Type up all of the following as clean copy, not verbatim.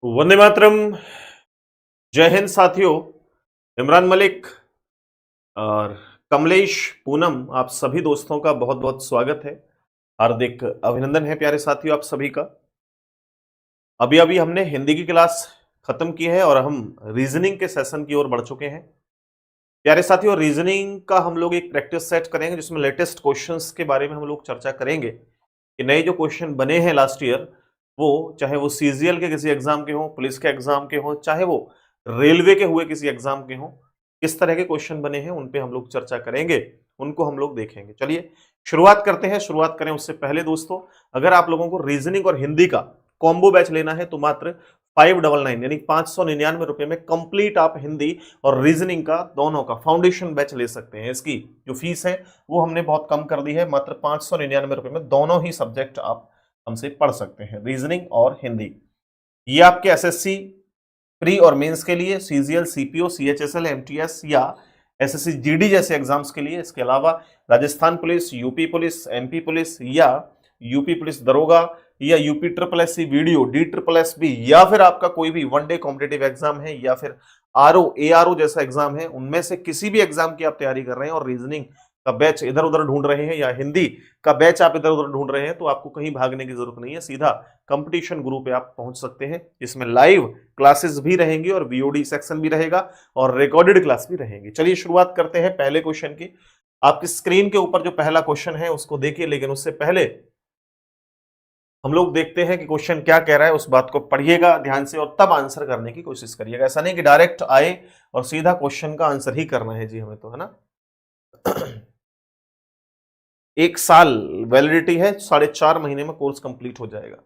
वंदे मातरम। जय हिंद साथियों। इमरान मलिक और कमलेश, पूनम, आप सभी दोस्तों का बहुत बहुत स्वागत है। हार्दिक अभिनंदन है प्यारे साथियों आप सभी का। अभी अभी हमने हिंदी की क्लास खत्म की है और हम रीजनिंग के सेशन की ओर बढ़ चुके हैं। प्यारे साथियों, रीजनिंग का हम लोग एक प्रैक्टिस सेट करेंगे जिसमें लेटेस्ट क्वेश्चंस के बारे में हम लोग चर्चा करेंगे कि नए जो क्वेश्चन बने हैं लास्ट ईयर, वो चाहे वो सीजीएल के किसी एग्जाम के हों, पुलिस के एग्जाम के हों, चाहे वो रेलवे के हुए किसी एग्जाम के हों, किस तरह के क्वेश्चन बने हैं उन पे हम लोग चर्चा करेंगे, उनको हम लोग देखेंगे। चलिए शुरुआत करते हैं। शुरुआत करें उससे पहले दोस्तों, अगर आप लोगों को रीजनिंग और हिंदी का कॉम्बो बैच लेना है तो मात्र 599 यानी 599 रुपए में कंप्लीट आप हिंदी और रीजनिंग का दोनों का फाउंडेशन बैच ले सकते हैं। इसकी जो फीस है वो हमने बहुत कम कर दी है, मात्र 599 रुपए में दोनों ही सब्जेक्ट आप हमसे पढ़ सकते हैं, रीजनिंग और हिंदी। ये आपके एसएससी प्री और मेंस के लिए, सीजीएल, सीपीओ, सीएचएसएल, एमटीएस या एसएससी जीडी जैसे एग्जाम्स के लिए। इसके अलावा Rajasthan police, UP police, MP police या यूपी पुलिस दरोगा या UP triple S C VDO, D triple S B, या फिर आपका कोई भी वनडे कॉम्पिटेटिव एग्जाम है या फिर आरओ एआरओ जैसा एग्जाम है, उनमें से किसी भी एग्जाम की आप तैयारी कर रहे हैं और रीजनिंग का बैच इधर उधर ढूंढ रहे हैं या हिंदी का बैच आप इधर उधर ढूंढ रहे हैं, तो आपको कहीं भागने की जरूरत नहीं है। सीधा कंपटीशन ग्रुप पे आप पहुंच सकते हैं, जिसमें लाइव क्लासेस भी रहेंगी और वीओडी सेक्शन भी रहेगा और रिकॉर्डेड क्लास भी रहेंगी। चलिए शुरुआत करते हैं पहले क्वेश्चन की। आपकी स्क्रीन के ऊपर जो पहला क्वेश्चन है उसको देखिए, लेकिन उससे पहले हम लोग देखते हैं कि क्वेश्चन क्या कह रहा है। उस बात को पढ़िएगा ध्यान से और तब आंसर करने की कोशिश करिएगा। ऐसा नहीं कि डायरेक्ट आए और सीधा क्वेश्चन का आंसर ही करना है जी हमें, तो है ना। 1 साल वैलिडिटी है, 4.5 महीने में कोर्स कंप्लीट हो जाएगा।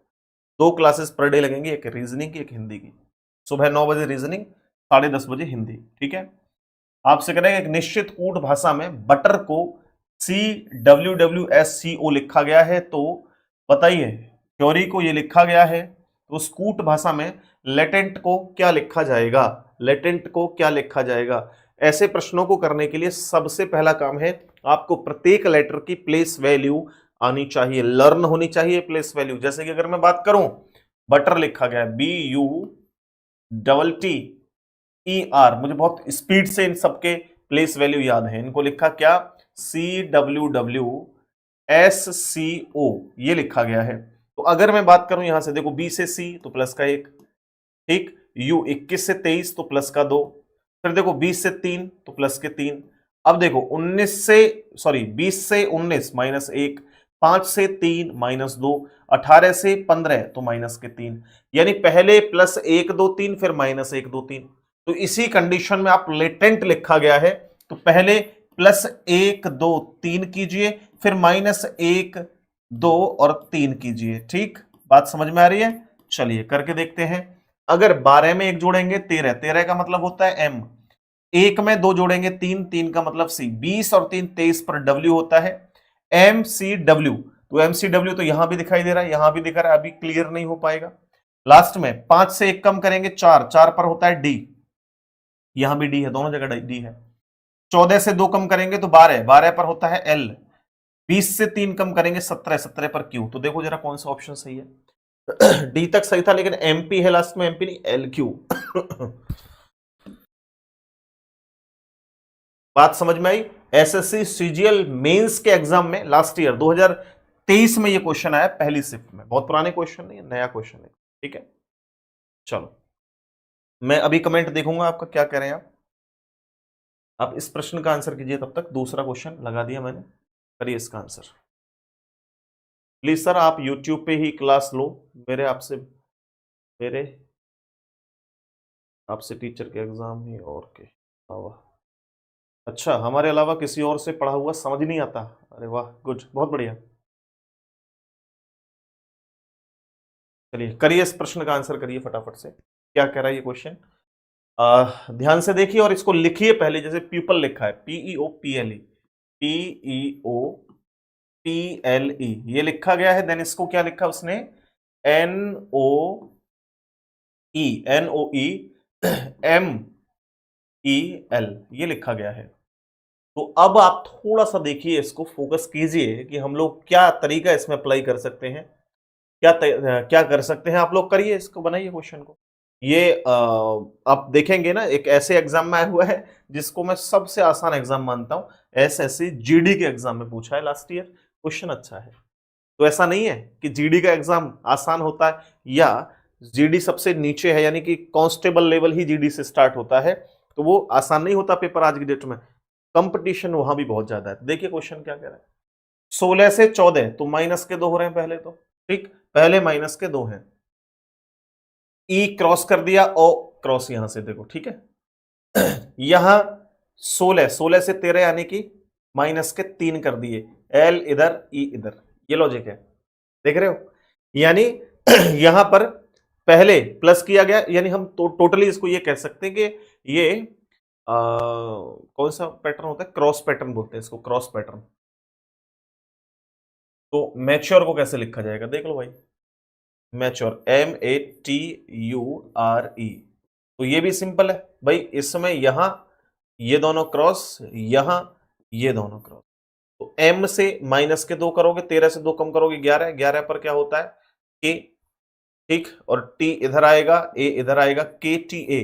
2 क्लासेस पर डे लगेंगी, एक रीजनिंग की एक हिंदी की। सुबह 9 बजे रीजनिंग, 10:30 बजे हिंदी। ठीक है। आपसे करेंगे एक निश्चित कूट भाषा में बटर को CWWSCO लिखा गया है, तो बताइए क्योरी को ये लिखा गया है, तो उस कूट भाषा में लेटेंट को क्या लिखा जाएगा? लेटेंट को क्या लिखा जाएगा? ऐसे प्रश्नों को करने के लिए सबसे पहला काम है आपको प्रत्येक लेटर की प्लेस वैल्यू आनी चाहिए, लर्न होनी चाहिए प्लेस वैल्यू। जैसे कि अगर मैं बात करूं, बटर लिखा गया BUTTER, मुझे बहुत स्पीड से इन सबके प्लेस वैल्यू याद है। इनको लिखा क्या? CWWSCO ये लिखा गया है। तो अगर मैं बात करूं यहां से, देखो B से C तो प्लस का 1, ठीक। U 21 से 23 तो प्लस का 2, फिर देखो 20 से 3 तो प्लस के 3। अब देखो 20 से 19 माइनस 1, 5 से 3 माइनस 2, 18 से 15 तो माइनस के 3। यानी पहले प्लस 1 2 3 फिर माइनस 1 2 3। तो इसी कंडीशन में आप लेटेंट लिखा गया है, तो पहले प्लस 1 2 3 कीजिए, फिर माइनस 1 2 और 3 कीजिए। ठीक, बात समझ में आ रही है? चलिए करके देखते हैं। अगर 12 में 1 जोड़ेंगे 13, 13 का मतलब होता है M, 1 में 2 जोड़ेंगे 3, 3 का मतलब C, 20 और 3 23 पर W होता है MCW। तो MCW तो यहां भी दिखाई दे रहा है, यहां भी दिख रहा है, अभी क्लियर नहीं हो पाएगा। लास्ट में 5 से 1 कम करेंगे 4, 4 पर होता है D, यहां भी D है, दोनों जगह D है। 14 से 2 कम करेंगे तो 12, 12 पर होता है L। 20 से 3 कम करेंगे 17, 17 पर Q। तो देखो जरा कौन सा ऑप्शन सही है। डी तक सही था, लेकिन एमपी है लास्ट में, एमपी नहीं LQ। बात समझ में आई? एसएससी सीजीएल मेंस के एग्जाम में लास्ट ईयर 2023 में ये क्वेश्चन आया पहली शिफ्ट में। बहुत पुराने क्वेश्चन नहीं है, नया क्वेश्चन है। ठीक है, चलो मैं अभी कमेंट देखूंगा आपका क्या कह रहे हैं आप इस प्रश्न का आंसर कीजिए। तब तक दूसरा क्वेश्चन लगा दिया मैंने, करिए इसका आंसर प्लीज। सर आप यूट्यूब पे ही क्लास लो, मेरे आपसे टीचर के एग्जाम ही और के अलावा, अच्छा हमारे अलावा किसी और से पढ़ा हुआ समझ नहीं आता? अरे वाह, गुड, बहुत बढ़िया। चलिए करिए इस प्रश्न का आंसर करिए फटाफट से, क्या कह रहा है ये क्वेश्चन। ध्यान से देखिए और इसको लिखिए पहले, जैसे पीपल लिखा है PEOPLE, PEOPLE ये लिखा गया है। देन इसको क्या लिखा उसने? NOE MEL ये लिखा गया है। तो अब आप थोड़ा सा देखिए, इसको फोकस कीजिए कि हम लोग क्या तरीका इसमें अप्लाई कर सकते हैं, क्या कर सकते हैं। आप लोग करिए, इसको बनाइए क्वेश्चन को। ये आप देखेंगे ना, एक ऐसे एग्जाम में आया हुआ है जिसको मैं सबसे आसान एग्जाम मानता हूं। एसएससी जीडी के एग्जाम में पूछा है लास्ट ईयर, क्वेश्चन अच्छा है। तो ऐसा नहीं है कि जीडी का एग्जाम आसान होता है या जीडी सबसे नीचे है, यानी कि कांस्टेबल लेवल ही जीडी से स्टार्ट होता है, तो वो आसान नहीं होता पेपर आज की डेट में। कंपटीशन वहां भी बहुत ज्यादा है। देखिए क्वेश्चन क्या कह रहा है। 16 से 14 तो माइनस के 2 हो रहे हैं पहले तो, ठीक, पहले माइनस के 2 हैं। ई क्रॉस कर दिया, ओ क्रॉस यहां से देखो, ठीक है। यहां 16 से 13 यानी कि माइनस के 3 कर दिए, एल इधर ई इधर, ये लॉजिक है, देख रहे हो। यानी यहां पर पहले प्लस किया गया, यानी हम तो टोटली इसको ये कह सकते हैं कि ये कौन सा पैटर्न होता है, क्रॉस पैटर्न बोलते हैं इसको, क्रॉस पैटर्न। तो मैच्योर को कैसे लिखा जाएगा देख लो भाई, मैच्योर MATURE। तो ये भी सिंपल है भाई, इसमें यहां ये दोनों क्रॉस, यहां ये दोनों क्रॉस। तो m से माइनस के 2 करोगे, 13 से 2 कम करोगे 11, 11 पर क्या होता है k, ठीक, और t इधर आएगा, a इधर आएगा, KTA।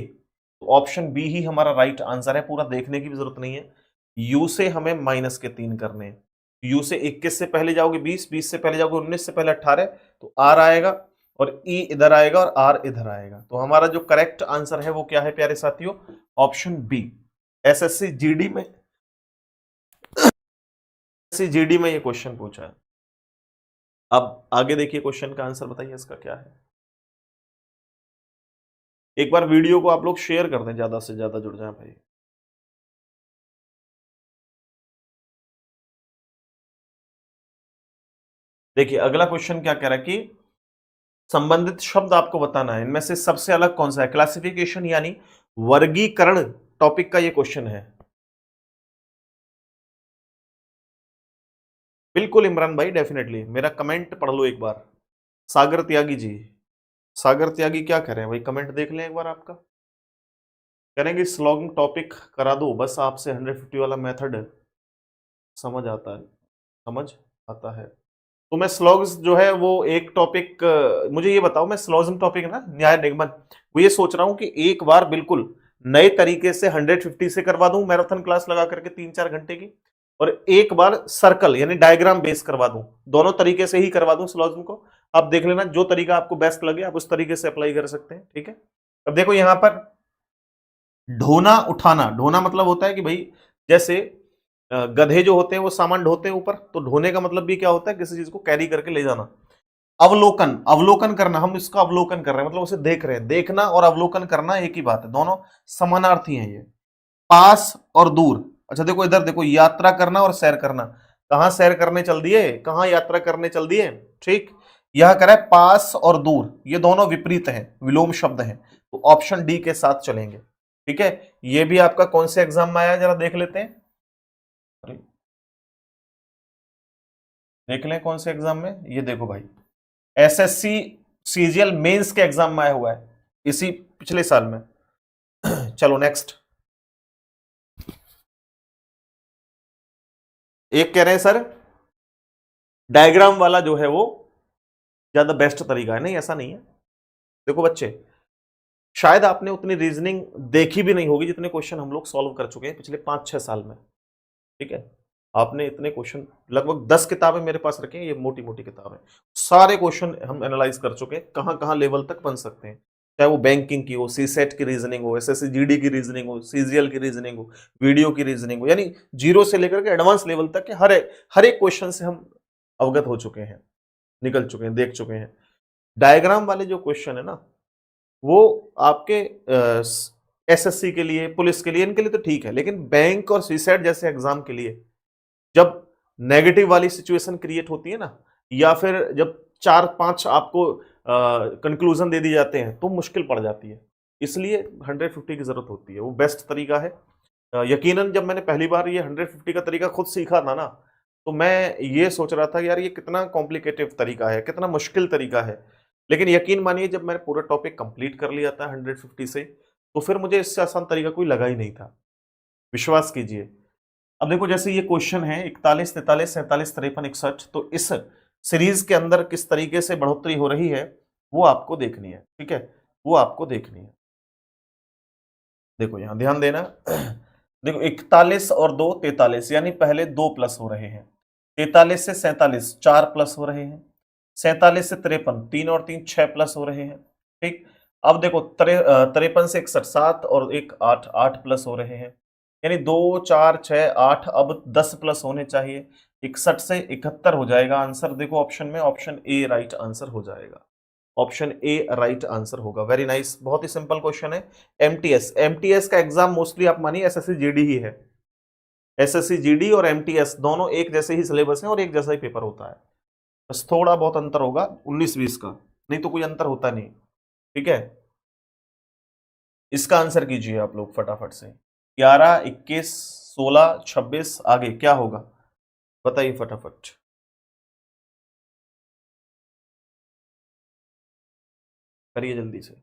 तो ऑप्शन बी ही हमारा राइट आंसर है, पूरा देखने की भी जरूरत नहीं है। u से हमें माइनस के 3 करने हैं, u से 21 से पहले जाओगे 20, 20 से पहले जाओगे 19, से पहले 18, तो r आएगा और e इधर आएगा और r इधर आएगा। तो हमारा जो करेक्ट आंसर है वो क्या है प्यारे साथियों, ऑप्शन बी। एसएससी जीडी में जीडी में ये क्वेश्चन पूछा है। अब आगे देखिए क्वेश्चन का आंसर बताइए इसका क्या है। एक बार वीडियो को आप लोग शेयर कर दें, ज्यादा से ज्यादा जुड़ जाए भाई। देखिए अगला क्वेश्चन क्या कह रहा है कि संबंधित शब्द आपको बताना है, इनमें से सबसे अलग कौन सा है। क्लासिफिकेशन यानी वर्गीकरण टॉपिक का ये क्वेश्चन है। बिल्कुल इमरान भाई, डेफिनेटली मेरा कमेंट पढ़ लो एक बार। सागर त्यागी जी, सागर त्यागी क्या कह रहे हैं भाई, कमेंट देख लें एक बार आपका। करेंगे स्लॉगिंग टॉपिक करा दो, बस आपसे 150 वाला मेथड समझ आता है, समझ आता है। तो मैं स्लॉग्स जो है वो एक टॉपिक, मुझे ये बताओ, मैं स्लॉजिज्म टॉपिक है ना, न्याय निगमन, वो ये सोच रहा हूं कि एक बार बिल्कुल नए तरीके से 150 से करवा दूं, मैराथन क्लास लगा करके 3-4 घंटे की, और एक बार सर्कल यानी डायग्राम बेस करवा दूं, दोनों तरीके से ही करवा दूं स्लॉजिज्म को। आप देख लेना जो तरीका आपको बेस्ट लगे आप उस तरीके से अप्लाई कर सकते हैं, ठीक है। अब देखो यहां पर ढोना उठाना, ढोना मतलब होता है कि भाई जैसे गधे जो होते हैं वो सामान ढोते हैं ऊपर, तो ढोने का मतलब भी क्या होता है, किसी चीज को कैरी करके ले जाना। अवलोकन, अवलोकन करना, हम इसका अवलोकन कर रहे हैं मतलब उसे देख रहे हैं, देखना और अवलोकन करना एक ही बात है, दोनों समानार्थी हैं ये। पास और दूर, अच्छा देखो इधर देखो, यात्रा करना और सैर करना, कहां सैर करने चल दिए, कहां यात्रा करने चल दिए, ठीक। यह कह रहा है पास और दूर, ये दोनों विपरीत हैं, विलोम शब्द हैं, तो ऑप्शन डी के साथ चलेंगे, ठीक है। ये भी आपका कौन से एग्जाम में आया जरा देख लेते हैं, देख लें कौन से एग्जाम में। ये देखो भाई, एसएससी सीजीएल मेंस के एग्जाम में आया हुआ है, इसी पिछले साल में। चलो नेक्स्ट। एक कह रहे हैं सर डायग्राम वाला जो है वो ज्यादा बेस्ट तरीका है, नहीं ऐसा नहीं है। देखो बच्चे, शायद आपने उतनी रीजनिंग देखी भी नहीं होगी जितने क्वेश्चन हम लोग सॉल्व कर चुके हैं पिछले 5-6 साल में, ठीक है। आपने इतने क्वेश्चन, लगभग 10 किताबें मेरे पास रखी हैं, ये मोटी मोटी किताबें, सारे क्वेश्चन हम एनालाइज कर चुके हैं, कहां कहां लेवल तक बन सकते हैं, चाहे वो बैंकिंग की हो, सीसेट की रीजनिंग हो, एसएससी जीडी की रीजनिंग हो, सीजीएल की रीजनिंग हो, वीडियो की रीजनिंग हो, यानी जीरो से लेकर के एडवांस लेवल तक के हर एक क्वेश्चन से हम अवगत हो चुके हैं, निकल चुके हैं, देख चुके हैं। डायग्राम वाले जो क्वेश्चन है ना, वो आपके एसएससी के लिए, पुलिस के लिए, इनके लिए तो ठीक है, लेकिन बैंक और सीसेट जैसे एग्जाम के लिए जब नेगेटिव वाली सिचुएशन क्रिएट होती है ना, या फिर जब 4-5 आपको कंक्लूजन दे दिए जाते हैं तो मुश्किल पड़ जाती है, इसलिए 150 की जरूरत होती है, वो बेस्ट तरीका है। यकीनन जब मैंने पहली बार ये 150 का तरीका खुद सीखा था ना, तो मैं ये सोच रहा था कि यार ये कितना कॉम्प्लिकेटिव तरीका है, कितना मुश्किल तरीका है, लेकिन यकीन मानिए जब मैंने पूरा टॉपिक कंप्लीट कर लिया था 150 से, तो फिर मुझे इससे आसान तरीका कोई लगा ही नहीं था, विश्वास कीजिए। अब देखो जैसे ये क्वेश्चन है 41, 43, 47, 53, 61, तो इस सीरीज के अंदर किस तरीके से बढ़ोतरी हो रही है वो आपको देखनी है, ठीक है, वो आपको देखनी है। देखो यहां ध्यान देना देखो 41 और 2 43, यानी पहले 2 प्लस हो रहे हैं। 43 से 47 4 प्लस हो रहे हैं। 47 से 53 3 और 3 6 प्लस हो रहे हैं। ठीक, अब देखो 53 से 61 7 और 1 8 8 प्लस हो रहे हैं, यानी 2 4 6 8, अब 10 प्लस होने चाहिए। 61 से 71 हो जाएगा आंसर। देखो ऑप्शन में ऑप्शन ए राइट आंसर हो जाएगा। ऑप्शन ए राइट आंसर होगा। वेरी नाइस, बहुत ही सिंपल क्वेश्चन है। एमटीएस, एमटीएस का एग्जाम मोस्टली आप मानिए एसएससी जीडी ही है। एसएससी जीडी और एमटीएस दोनों एक जैसे ही सिलेबस है और एक जैसा ही पेपर होता है, बस थोड़ा बहुत अंतर होगा 19-20 का, नहीं तो कोई अंतर होता नहीं। ठीक है, इसका आंसर कीजिए आप लोग फटाफट से। 11 21 16 26 आगे क्या होगा बताइए फटाफट। करिए जल्दी से।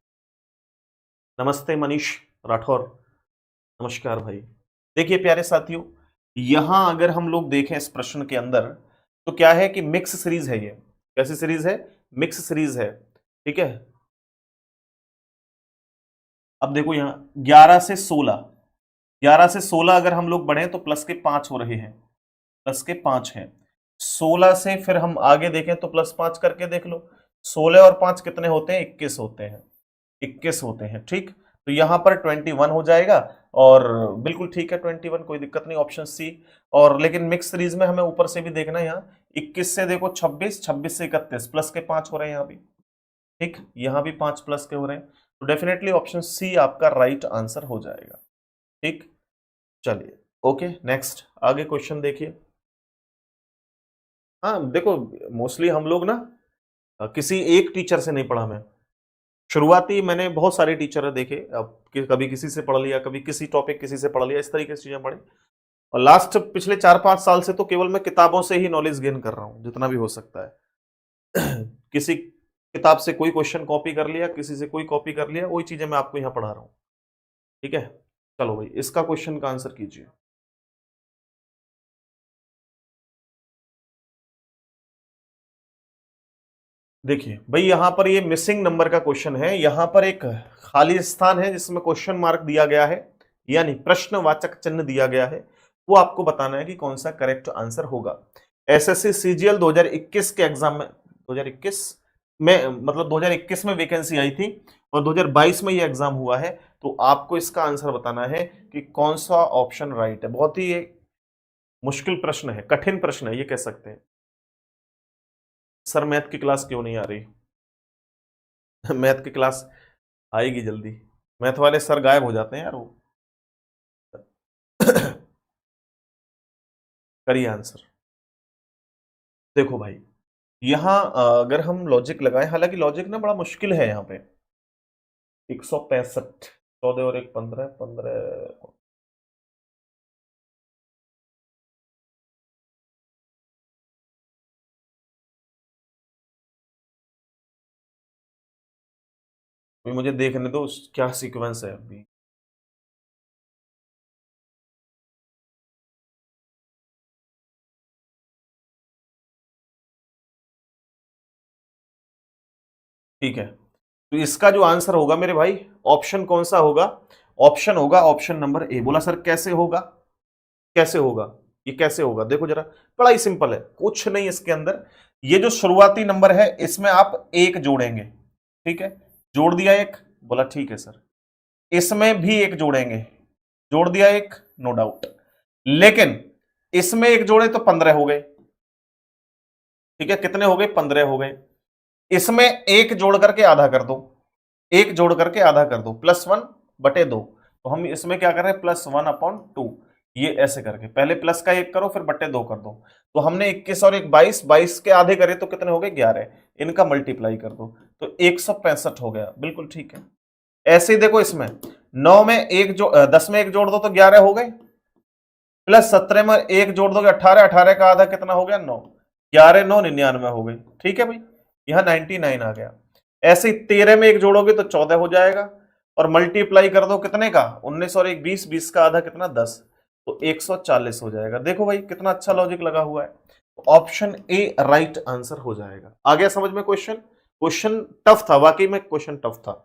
नमस्ते मनीष राठौर, नमस्कार भाई। देखिए प्यारे साथियों, यहां अगर हम लोग देखें इस प्रश्न के अंदर तो क्या है कि मिक्स सीरीज है। ये कैसी सीरीज है? मिक्स सीरीज है। ठीक है, अब देखो यहां 11 से 16, 11 से 16 अगर हम लोग बढ़े तो प्लस के 5 हो रहे हैं, प्लस के 5 हैं। 16 से फिर हम आगे देखें तो प्लस 5 करके देख लो। 16 और 5 कितने होते हैं? 21 होते हैं, 21 होते हैं। ठीक, तो यहां पर 21 हो जाएगा और बिल्कुल ठीक है 21, कोई दिक्कत नहीं, ऑप्शन सी। और लेकिन मिक्स सीरीज में हमें ऊपर से भी देखना है, यहाँ 21 से देखो 26, 26 से 31 प्लस के 5 हो रहे हैं यहाँ भी। ठीक, यहां भी 5 प्लस के हो रहे हैं, तो डेफिनेटली ऑप्शन सी आपका राइट आंसर हो जाएगा। ठीक, चलिए ओके, नेक्स्ट आगे क्वेश्चन देखिए। हाँ देखो, मोस्टली हम लोग ना किसी एक टीचर से नहीं पढ़ा मैं। शुरुआती मैंने बहुत सारे टीचर देखे, अब कभी किसी से पढ़ लिया, कभी किसी टॉपिक किसी से पढ़ लिया, इस तरीके से चीजें पढ़ी। और लास्ट पिछले 4-5 साल से तो केवल मैं किताबों से ही नॉलेज गेन कर रहा हूं जितना भी हो सकता है किसी किताब से कोई क्वेश्चन कॉपी कर लिया, किसी से कोई कॉपी कर लिया, वही चीजें मैं आपको यहां पढ़ा रहा हूं। ठीक है, चलो भाई इसका क्वेश्चन का आंसर कीजिए। देखिए भाई यहां पर ये मिसिंग नंबर का क्वेश्चन है, यहां पर एक खाली स्थान है जिसमें क्वेश्चन मार्क दिया गया है, यानी प्रश्नवाचक चिन्ह दिया गया है, वो आपको बताना है कि कौन सा करेक्ट आंसर होगा। एसएससी सीजीएल 2021 के एग्जाम में, 2021 में मतलब 2021 में वैकेंसी आई थी और 2022 में ये एग्जाम हुआ है, तो आपको इसका आंसर बताना है कि कौन सा ऑप्शन राइट है। बहुत ही मुश्किल प्रश्न है, कठिन प्रश्न है ये कह सकते हैं। सर मैथ की क्लास क्यों नहीं आ रही? मैथ की क्लास आएगी जल्दी। मैथ वाले सर गायब हो जाते हैं यार वो करिए आंसर। देखो भाई यहां अगर हम लॉजिक लगाएं, हालांकि लॉजिक ना बड़ा मुश्किल है यहाँ पे। 165, 14 और 1 15, 15। मुझे देखने दो क्या सीक्वेंस है अभी। ठीक है, तो इसका जो आंसर होगा मेरे भाई, ऑप्शन कौन सा होगा? ऑप्शन होगा ऑप्शन नंबर ए। बोला सर कैसे होगा? कैसे होगा? ये कैसे होगा? देखो जरा, बड़ा ही सिंपल है, कुछ नहीं इसके अंदर। ये जो शुरुआती नंबर है इसमें आप एक जोड़ेंगे। ठीक है, जोड़ दिया एक, बोला ठीक है सर। इसमें भी एक जोड़ेंगे, जोड़ दिया एक, नो डाउट। लेकिन इसमें एक जोड़े तो 15 हो गए। ठीक है, कितने हो गए? 15 हो गए। इसमें एक जोड़ करके आधा कर दो, एक जोड़ करके आधा कर दो, +1/2। तो हम इसमें क्या कर रहे हैं? +1/2। ये ऐसे करके पहले प्लस का एक करो फिर /2 कर दो। तो हमने 21 और एक 22, 22 के आधे करे तो कितने हो गए? 11। इनका मल्टीप्लाई कर दो तो 165 हो गया। बिल्कुल ठीक है। ऐसे ही देखो इसमें 9 में एक जो 10 में एक जोड़ दो तो 11 हो गए, +17 में एक जोड़ दोगे 18, 18 का आधा कितना हो गया? 9। 11 9 99 हो गई। ठीक है भाई, यहां 99 आ गया। ऐसे ही 13 में एक जोड़ोगे तो 14 हो जाएगा और मल्टीप्लाई कर दो कितने का? 19 और एक 20, 20 का आधा कितना? 10। तो 140 हो जाएगा। देखो भाई कितना अच्छा लॉजिक लगा हुआ है। ऑप्शन ए राइट आंसर हो जाएगा। आ गया समझ में क्वेश्चन? क्वेश्चन टफ था, वाकई में क्वेश्चन टफ था।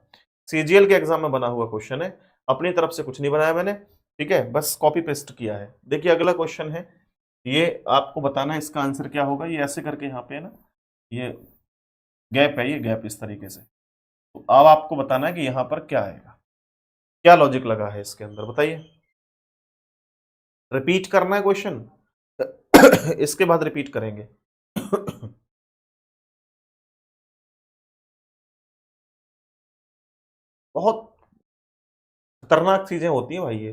सीजीएल के एग्जाम में बना हुआ क्वेश्चन है, अपनी तरफ से कुछ नहीं बनाया मैंने, ठीक है, बस कॉपी पेस्ट किया है। देखिए अगला क्वेश्चन है, ये आपको बताना है इसका आंसर क्या होगा। ये ऐसे करके यहाँ पे है ना, ये गैप है, ये गैप इस तरीके से। तो अब आपको बताना है कि यहां पर क्या आएगा, क्या लॉजिक लगा है इसके अंदर, बताइए। रिपीट करना है क्वेश्चन इसके बाद रिपीट करेंगे बहुत खतरनाक चीजें होती हैं भाई ये।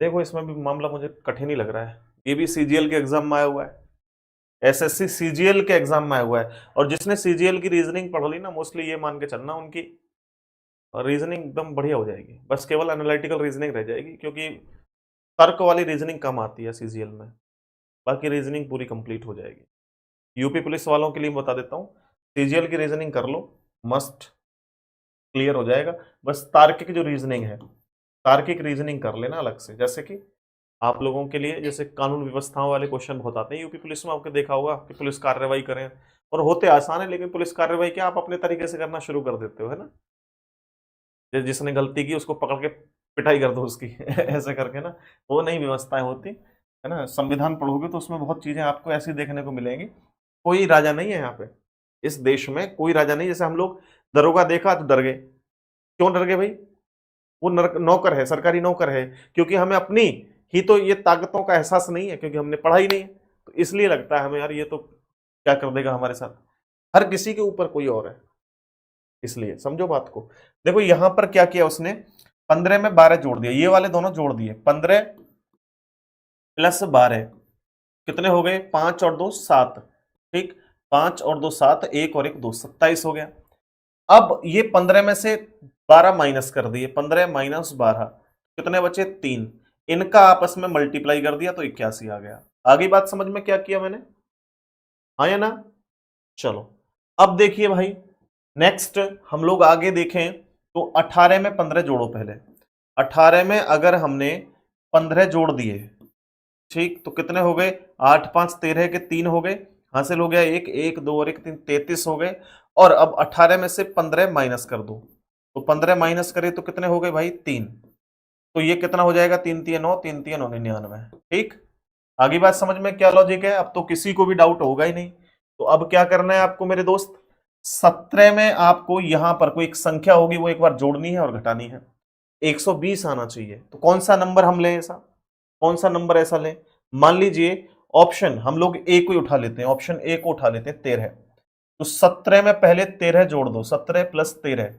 देखो इसमें भी मामला मुझे कठिन ही लग रहा है। ये भी सीजीएल के एग्जाम में आया हुआ है, एसएससी सीजीएल के एग्जाम में आया हुआ है। और जिसने सीजीएल की रीजनिंग पढ़ ली ना, मोस्टली ये मान के चलना उनकी रीजनिंग एकदम बढ़िया हो जाएगी, बस केवल एनालिटिकल रीजनिंग रह जाएगी, क्योंकि तर्क वाली रीजनिंग कम आती है सीजीएल में, बाकी रीजनिंग पूरी कंप्लीट हो जाएगी। यूपी पुलिस वालों के लिए बता देता हूँ, सीजीएल की रीजनिंग कर लो, मस्त क्लियर हो जाएगा। बस तार्किक जो रीजनिंग है, तार्किक रीजनिंग कर लेना अलग से। जैसे कि आप लोगों के लिए जैसे कानून व्यवस्थाओं वाले क्वेश्चन बहुत आते हैं यूपी पुलिस में, आपने देखा होगा कि पुलिस कार्रवाई करें, और होते आसान है, लेकिन पुलिस कार्रवाई क्या आप अपने तरीके से करना शुरू कर देते हो, है ना। जिसने गलती की उसको पकड़ के पिटाई कर दो उसकी ऐसे करके ना, वो नहीं व्यवस्थाएं होती है ना। संविधान पढ़ोगे तो उसमें बहुत चीजें आपको ऐसी देखने को मिलेंगी। कोई राजा नहीं है यहाँ पे, इस देश में कोई राजा नहीं। जैसे हम लोग दरोगा देखा तो डर गए, क्यों डर गए भाई? वो नौकर है, सरकारी नौकर है, क्योंकि हमें अपनी ही तो ये ताकतों का एहसास नहीं है, क्योंकि हमने पढ़ा ही नहीं है, तो इसलिए लगता है हमें यार ये तो क्या कर देगा हमारे साथ। हर किसी के ऊपर कोई और है, इसलिए समझो बात को। देखो यहां पर क्या किया उसने, 15 में 12 जोड़ दिया, ये वाले दोनों जोड़ दिए, 15 प्लस 12 कितने हो गए? 5 और 2 7, ठीक, 5 और 2 7, 1 और 1 2, 27 हो गया। अब ये 15 में से 12 माइनस कर दिए, 15 माइनस 12 कितने बचे? 3। इनका आपस में मल्टीप्लाई कर दिया तो 81 आ गया। आगे बात समझ में क्या किया मैंने, हाँ या ना? चलो अब देखिए भाई, नेक्स्ट हम लोग आगे देखें तो 18 में 15 जोड़ो पहले। 18 में अगर हमने 15 जोड़ दिए, ठीक, तो कितने हो गए? 8 5 13 के 3 हो गए, हासिल हो गया 1 1 2 और 1 3, 33 हो गए। और अब 18 में से 15 माइनस कर दो, तो 15 माइनस करें तो कितने हो गए भाई? 3। तो ये कितना हो जाएगा? 3 3 9, 3 3 9 99, ठीक। आगे बात समझ में क्या लॉजिक है? अब तो किसी को भी डाउट होगा ही नहीं। तो अब क्या करना है आपको मेरे दोस्त, 17 में आपको यहां पर कोई एक संख्या होगी, वो एक बार जोड़नी है और घटानी है। 120 आना चाहिए। तो कौन सा नंबर हम लें ऐसा, कौन सा नंबर ऐसा लें? मान लीजिए ऑप्शन हम लोग ए को ही उठा लेते हैं, ऑप्शन ए को उठा लेते हैं, 13। तो 17 में पहले 13 जोड़ दो, 17 प्लस 13,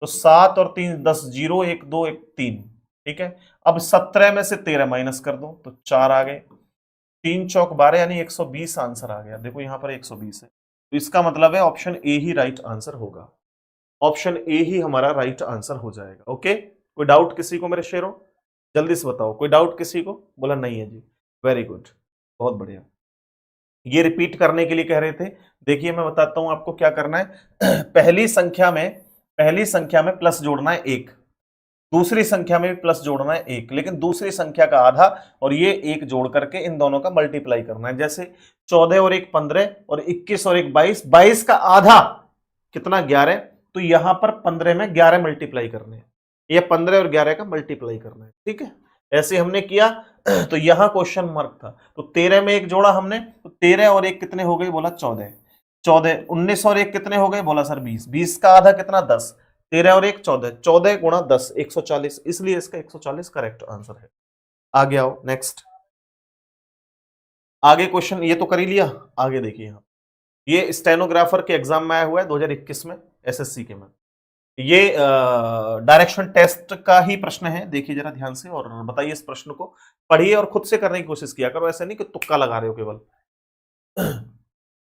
तो 7 और 3 10, 0 1 2 1 3, ठीक है। अब 17 में से 13 माइनस कर दो तो 4 आ गए, 3 चौक 12 यानी 120 आंसर आ गया। देखो यहां पर 120 है, तो इसका मतलब है option A he right answer होगा। ऑप्शन ए ही हमारा राइट आंसर हो जाएगा। ओके, कोई डाउट किसी को मेरे शेरों? जल्दी से बताओ, कोई डाउट किसी को? बोला नहीं है जी, वेरी गुड, बहुत बढ़िया। ये रिपीट करने के लिए कह रहे थे। देखिए मैं बताता हूं आपको क्या करना है पहली संख्या में प्लस जोड़ना है 1, दूसरी संख्या में भी प्लस जोड़ना है 1, लेकिन दूसरी संख्या का आधा और ये 1 जोड़ करके इन दोनों का मल्टीप्लाई करना है। जैसे 14 और 1 15 और 21 और 1 22, 22 का आधा कितना? 11। तो यहां पर 15 में 11 मल्टीप्लाई करने हैं, ये 15 और 11 का मल्टीप्लाई करना है, ठीक है। ऐसे हमने किया तो यहां क्वेश्चन मार्क था, तो 13 में 1 जोड़ा हमने, तो 13 और 1 कितने हो गए? बोला 14। 14 19 और 1 कितने हो गए? बोला सर 20। 20 का आधा कितना? 10। 13 और 1 14, 14 गुणा 10 140, इसलिए इसका 140 करेक्ट आंसर है। आगे आओ नेक्स्ट, आगे क्वेश्चन ये तो कर ही लिया। आगे देखिए यहां, ये स्टेनोग्राफर के एग्जाम में आया हुआ है 2021 में, एसएससी के में। ये डायरेक्शन टेस्ट का ही प्रश्न है, देखिए जरा ध्यान से और बताइए इस प्रश्न को, पढ़िए और खुद से करने की कोशिश किया करो, ऐसा नहीं कि तुक्का लगा रहे हो केवल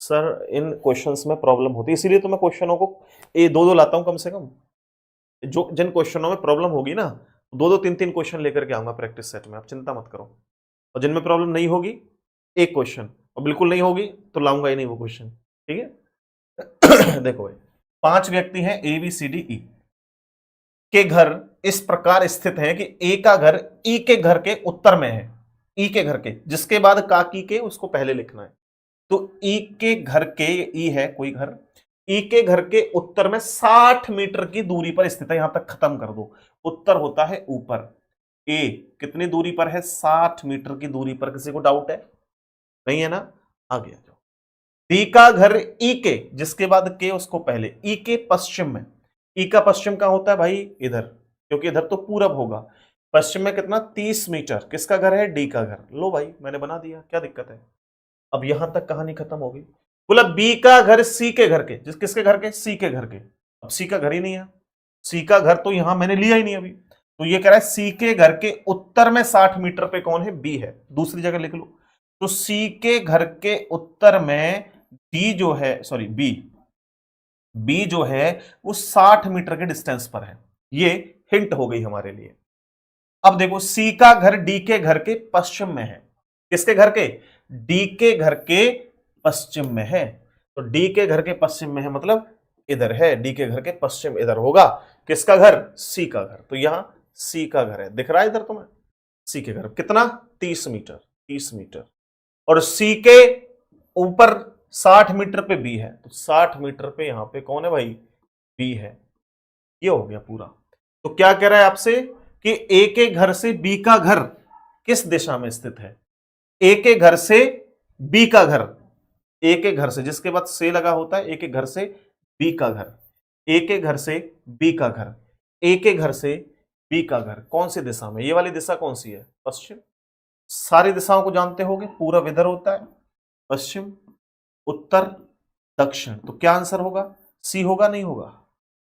सर इन क्वेश्चंस में प्रॉब्लम होती है, इसीलिए तो मैं क्वेश्चनों को ये दो दो लाता हूं कम से कम। जो जिन क्वेश्चनों में प्रॉब्लम होगी ना, दो दो तीन तीन क्वेश्चन लेकर के आऊंगा प्रैक्टिस सेट में, आप चिंता मत करो। और जिनमें प्रॉब्लम नहीं होगी एक क्वेश्चन, और बिल्कुल नहीं होगी तो लाऊंगा ही नहीं वो क्वेश्चन, ठीक है देखो भाई, 5 व्यक्ति हैं ए बी सी डी ई के घर इस प्रकार स्थित हैं कि ए का घर ई के घर के उत्तर में है, ई के घर के, जिसके बाद काकी के उसको पहले लिखना है। तो ई के घर के, ई है कोई घर, ई के घर के उत्तर में 60 मीटर की दूरी पर स्थित है। यहां तक खत्म कर दो। उत्तर होता है ऊपर, ए कितनी दूरी पर है? 60 मीटर की दूरी पर। किसी को डाउट है? नहीं है ना? आगे आ जाओ। डी का घर ई के, जिसके बाद के उसको पहले, ई के पश्चिम में। ई का पश्चिम कहां होता है भाई? इधर, क्योंकि इधर तो पूरब होगा। पश्चिम में कितना? 30 मीटर। किसका घर है? डी का घर। लो भाई मैंने बना दिया, क्या दिक्कत है? अब यहां तक कहानी खत्म हो गई। बोला बी का घर सी के घर के, जिस किसके घर के? सी के घर के। अब सी का घर ही नहीं है, सी का घर तो यहां मैंने लिया ही नहीं अभी। तो ये कह रहा है सी के घर के उत्तर में 60 मीटर पे कौन है? बी है। दूसरी जगह लिख लो। तो सी के घर के उत्तर में डी जो है, सॉरी बी जो है वो 60 मीटर के डिस्टेंस पर है। ये हिंट हो गई हमारे लिए। अब देखो सी का घर डी के घर के पश्चिम में है। किसके घर के? डी के घर के पश्चिम में है। तो डी के घर के पश्चिम में है मतलब इधर है। डी के घर के पश्चिम इधर होगा। किसका घर? सी का घर। तो यहां सी का घर है, दिख रहा है इधर तुम्हें? सी के घर कितना? 30 मीटर, 30 मीटर। और सी के ऊपर 60 मीटर पे बी है, तो 60 मीटर पे यहां पे कौन है भाई? बी है। ये हो गया पूरा। तो क्या कह रहा है आपसे कि ए के घर से बी का घर किस दिशा में स्थित है? ए के घर से बी का घर, ए के घर से, जिसके बाद से लगा होता है, ए के घर से बी का घर, ए के घर से बी का घर, ए के घर से बी का घर कौन सी दिशा में? ये वाली दिशा कौन सी है? पश्चिम। सारी दिशाओं को जानते होगे, पूरा इधर होता है, पश्चिम, उत्तर, दक्षिण। तो क्या आंसर होगा? सी होगा नहीं होगा?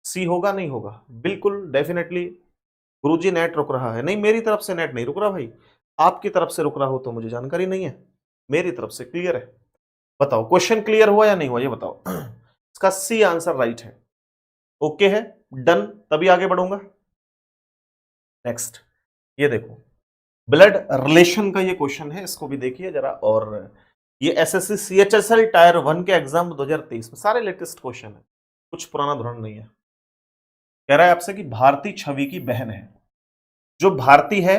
सी होगा नहीं होगा? बिल्कुल डेफिनेटली। गुरुजी नेट रुक रहा है। नहीं, मेरी तरफ से नेट नहीं रुक रहा भाई, आपकी तरफ से रुक रहा हो तो मुझे जानकारी नहीं है। मेरी तरफ से क्लियर है। बताओ क्वेश्चन क्लियर हुआ या नहीं हुआ, ये बताओ। इसका सी आंसर राइट है। ओके है, डन। तभी आगे बढ़ूंगा। नेक्स्ट ये देखो, ब्लड रिलेशन का ये क्वेश्चन है, इसको भी देखिए जरा। और ये एसएससी सीएचएसएल टायर 1 के एग्जाम 2023 में सारे लेटेस्ट क्वेश्चन है, कुछ पुराना धोरण नहीं है। कह रहा है आपसे कि भारती छवि की बहन है। जो भारती है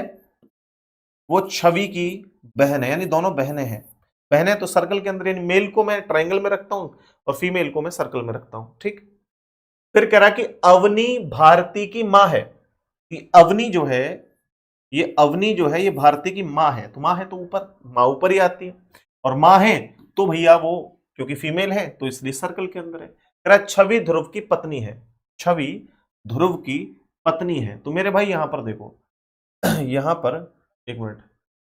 वो छवि की बहन है, यानी दोनों बहनें हैं। बहनें तो सर्कल के अंदर, यानी मेल को मैं ट्रायंगल में रखता हूं और फीमेल को मैं सर्कल में रखता हूं, ठीक। फिर कह रहा कि अवनी भारती की मां है। कि अवनी जो है, ये अवनी जो है ये भारती की मां है। तो मां है तो ऊपर, मां ऊपर ही आती है। और मां है तो भैया वो, क्योंकि फीमेल है तो इसलिए सर्कल के अंदर है। कह रहा छवि ध्रुव की पत्नी है। छवि ध्रुव की पत्नी है। तो मेरे भाई यहां पर देखो, यहां पर एक मिनट,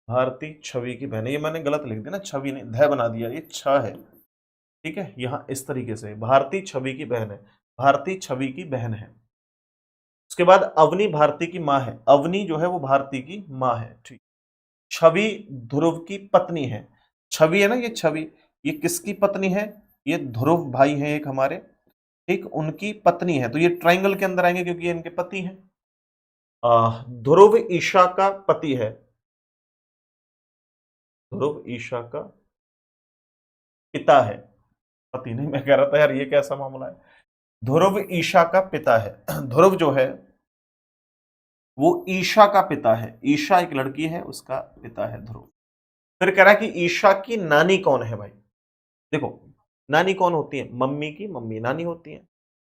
भारती छवि की बहन है, ये मैंने गलत लिख दिया ना, छवि नहीं, ध बना दिया, ये छ है, ठीक है। यहां इस तरीके से भारती छवि की बहन है, भारती छवि की बहन है। उसके बाद अवनी भारती की मां है। अवनी जो है वो भारती की मां है, ठीक। छवि ध्रुव की पत्नी है। छवि है ना, ये छवि, ये किसकी पत्नी है? ये ध्रुव भाई है एक हमारे, ठीक, उनकी पत्नी है। तो ये ट्राइंगल के अंदर आएंगे क्योंकि ये इनके पति हैं। ध्रुव ईशा का पति है। ध्रुव ईशा का पिता है, पति नहीं। मैं कह रहा था यार ये कैसा मामला है। ध्रुव ईशा का पिता है। ध्रुव जो है वो ईशा का पिता है। ईशा एक लड़की है, उसका पिता है ध्रुव। फिर कह रहा है कि ईशा की नानी कौन है भाई? देखो नानी कौन होती है? मम्मी की मम्मी नानी होती है।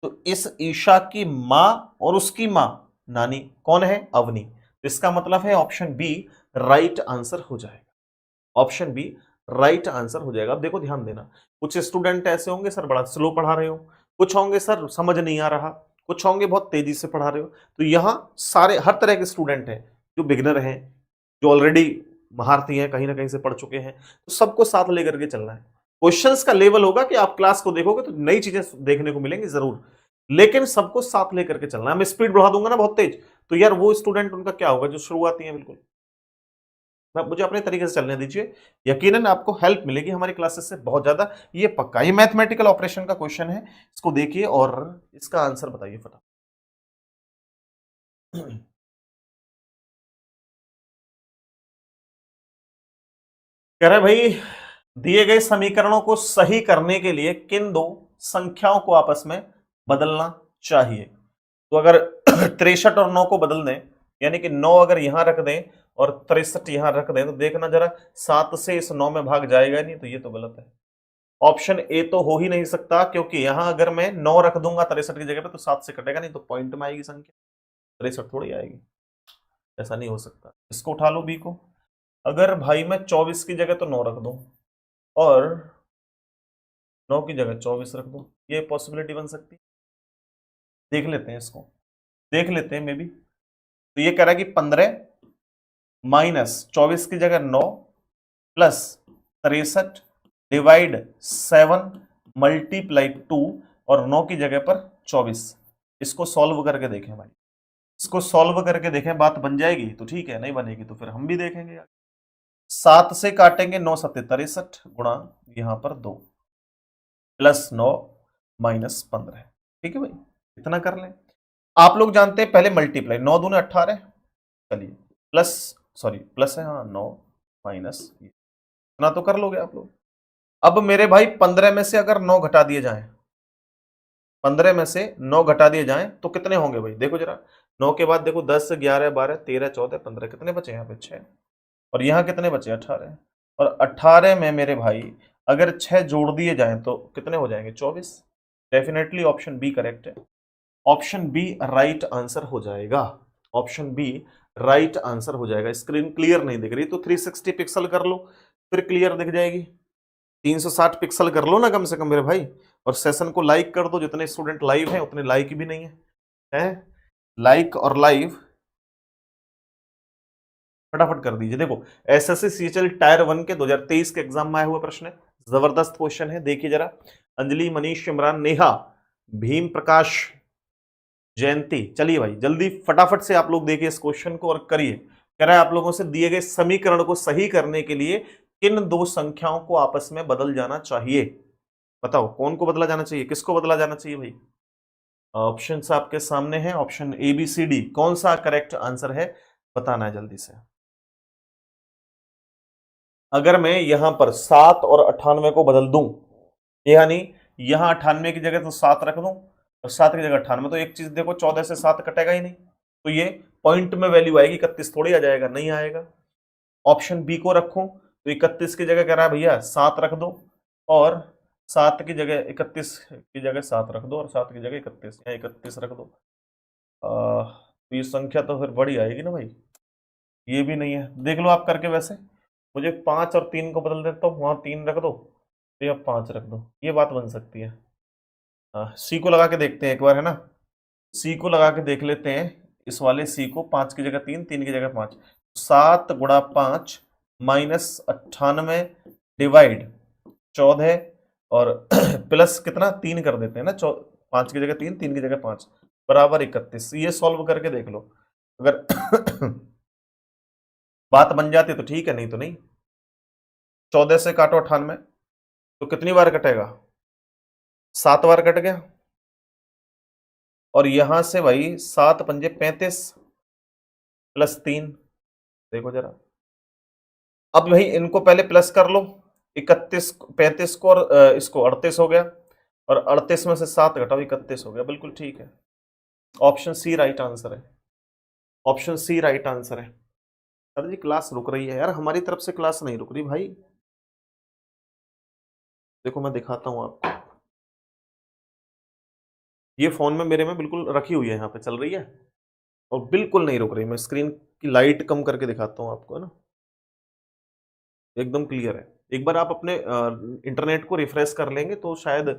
तो इस ईशा की मां और उसकी मां नानी कौन है? अवनी। तो इसका मतलब है ऑप्शन बी राइट आंसर हो जाएगा। ऑप्शन बी राइट आंसर हो जाएगा। अब देखो ध्यान देना, कुछ स्टूडेंट ऐसे होंगे सर बड़ा स्लो पढ़ा रहे हो, कुछ होंगे सर समझ नहीं आ रहा, कुछ होंगे बहुत तेजी से पढ़ा रहे हो। तो यहां सारे हर तरह के स्टूडेंट हैं, जो बिगिनर हैं, जो ऑलरेडी महारथी हैं, कहीं ना कहीं से पढ़ चुके हैं। तो सबको साथ लेकर के चलना है। क्वेश्चंस का लेवल होगा कि आप क्लास को देखोगे तो नई चीजें देखने को मिलेंगी जरूर, लेकिन सबको साथ लेकर के चलना है। मैं स्पीड बढ़ा दूंगा ना बहुत तेज, तो यार वो स्टूडेंट उनका क्या होगा जो शुरुआती है बिल्कुल। मुझे अपने तरीके से चलने दीजिए, यकीनन आपको हेल्प मिलेगी हमारी क्लासेस से बहुत ज्यादा, ये पक्का। ये मैथमेटिकल ऑपरेशन का क्वेश्चन है, इसको देखिए और इसका आंसर बताइए फटाफट। कह रहे भाई दिए गए समीकरणों को सही करने के लिए किन दो संख्याओं को आपस में बदलना चाहिए? तो अगर 63 और 9 को बदल दें, यानी कि 9 अगर यहां रख दें और 63 यहां रख दें, तो देखना जरा 7 से इस 9 में भाग जाएगा नहीं, तो ये तो गलत है। ऑप्शन ए तो हो ही नहीं सकता, क्योंकि यहां अगर मैं 9 रख दूंगा 63 की जगह पे तो 7 से कटेगा नहीं, तो पॉइंट में आएगी संख्या, 63 थोड़ी आएगी, ऐसा नहीं हो सकता। इसको उठा लो बी को। अगर भाई मैं 24 की जगह तो 9 रख दूं और 9 की जगह 24 रख दूं, ये पॉसिबिलिटी बन सकती है। देख लेते हैं इसको, देख लेते हैं मे बी। तो ये कह रहा है कि 15 माइनस 24 की जगह 9 प्लस 63 डिवाइड 7 मल्टीप्लाई 2 और 9 की जगह पर 24। इसको सॉल्व करके देखें भाई, इसको सॉल्व करके देखें, बात बन जाएगी तो ठीक है, नहीं बनेगी तो फिर हम भी देखेंगे। 7 से काटेंगे 9 सत्ते 63 गुणा यहां पर 2 प्लस 9 माइनस 15। ठीक है भाई, इतना कर लें। आप लोग जानते हैं पहले मल्टीप्लाई, 9 दूने 18, चलिए प्लस, सॉरी प्लस है, हाँ 9 माइनस, इतना तो कर लोगे आप लोग। अब मेरे भाई 15 में से अगर 9 घटा दिए जाएं, 15 में से 9 घटा दिए जाएं तो कितने होंगे भाई, देखो जरा। 9 के बाद देखो 10 11 12 13 14 15, कितने बचे यहाँ पे 6, और यहाँ कितने बचे 18, और 18 में मेरे भाई अगर 6 जोड़ दिए जाएं तो कितने हो जाएंगे 24। डेफिनेटली ऑप्शन बी करेक्ट है, ऑप्शन बी राइट आंसर हो जाएगा, ऑप्शन बी राइट आंसर हो जाएगा। स्क्रीन क्लियर नहीं दिख रही तो 360 पिक्सल कर लो, फिर क्लियर दिख जाएगी। 360 पिक्सल कर लो ना कम से कम मेरे भाई, और सेशन को लाइक कर दो, जितने स्टूडेंट लाइव हैं उतने लाइक भी नहीं है, लाइक और लाइव फटाफट कर दीजिए। देखो एसएससी सीएचएल टायर 1 के 2023 के एग्जाम में आया हुआ प्रश्न है, जबरदस्त क्वेश्चन है, देखिए जरा। अंजलि, मनीष, इमरान, नेहा, भीम प्रकाश, जयंती, चलिए भाई जल्दी फटाफट से आप लोग देखिए इस क्वेश्चन को और करिए। कह रहा है आप लोगों से दिए गए समीकरण को सही करने के लिए किन दो संख्याओं को आपस में बदल जाना चाहिए, बताओ कौन को बदला जाना चाहिए, किसको बदला जाना चाहिए भाई। ऑप्शन आपके सामने हैं, option A B C D, कौन सा करेक्ट आंसर है बताना है जल्दी से। अगर मैं यहां पर 7 और 98 को बदल दूं, यानी यहां 98 की जगह तो 7 रख दूं और 7 की जगह 98, तो एक चीज देखो 14 से 7 कटेगा ही नहीं, तो ये पॉइंट में वैल्यू आएगी, 31 थोड़ी आ जाएगा, नहीं आएगा। ऑप्शन बी को रखूं तो 31 की जगह कह रहा है भैया 7 रख दो, और 7 की जगह 31 की जगह 7 रख दो, और 7 की जगह 31, या 31 रख दो। तो ये संख्या तो फिर बड़ी आएगी ना भाई, ये भी नहीं है, देख लो आप करके। वैसे मुझे 5 और 3 को बदल देता हूँ, वहां 3 रख दो तो अब 5 रख दो, ये बात बन सकती है। सी को लगा के देखते हैं एक बार, है ना, सी को लगा के देख लेते हैं, इस वाले सी को, 5 की जगह 3, 3 की जगह 5, 7 गुणा 5 माइनस 98 डिवाइड 14, और प्लस कितना 3 कर देते हैं ना, 5 की जगह 3, 3 की जगह 5 बराबर 31। ये सॉल्व करके देख लो, अगर बात बन जाती तो ठीक है, नहीं तो नहीं। 14 से काटो 98 तो कितनी बार कटेगा, 7 बार कट गया, और यहां से भाई 7 पंजे 35 प्लस 3, देखो जरा। अब भाई इनको पहले प्लस कर लो, 31 35 को, और इसको 38 हो गया, और 38 में से 7 घटाओ 31 हो गया, बिल्कुल ठीक है। ऑप्शन सी राइट आंसर है, ऑप्शन सी राइट आंसर है। सर जी क्लास रुक रही है यार, हमारी तरफ से क्लास नहीं रुक रही भाई, देखो मैं दिखाता हूं आपको, ये फोन में मेरे में बिल्कुल रखी हुई है, यहाँ पे चल रही है और बिल्कुल नहीं रुक रही। मैं स्क्रीन की लाइट कम करके दिखाता हूँ आपको, है ना, एकदम क्लियर है। एक बार आप अपने इंटरनेट को रिफ्रेश कर लेंगे तो शायद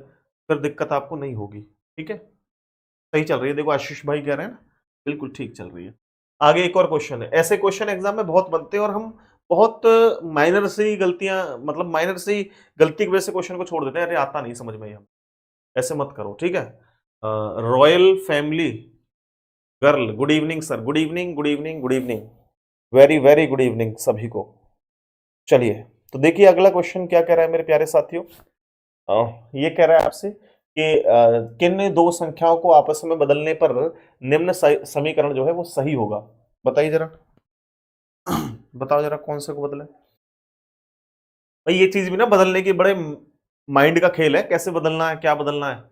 फिर दिक्कत आपको नहीं होगी। ठीक है, सही चल रही है, देखो आशीष भाई कह रहे हैं ना, बिल्कुल ठीक चल रही है। आगे एक और क्वेश्चन है, ऐसे क्वेश्चन एग्जाम में बहुत बनते हैं और हम बहुत माइनर से ही गलतियां, मतलब माइनर से ही गलती की वजह से क्वेश्चन को छोड़ देते हैं, अरे आता नहीं समझ में, हम ऐसे मत करो, ठीक है। Royal family girl, good evening sir, good evening, good evening, good evening, very very good evening सभी को। चलिए तो देखिए अगला क्वेश्चन क्या कह रहा है मेरे प्यारे साथियों। ये कह रहा है आपसे कि किन दो संख्याओं को आपस में बदलने पर निम्न समीकरण जो है वो सही होगा, बताइए जरा। बताओ जरा कौन से को बदले भाई, ये चीज भी ना बदलने की बड़े माइंड का खेल है, कैसे बदलना है क्या बदलना है,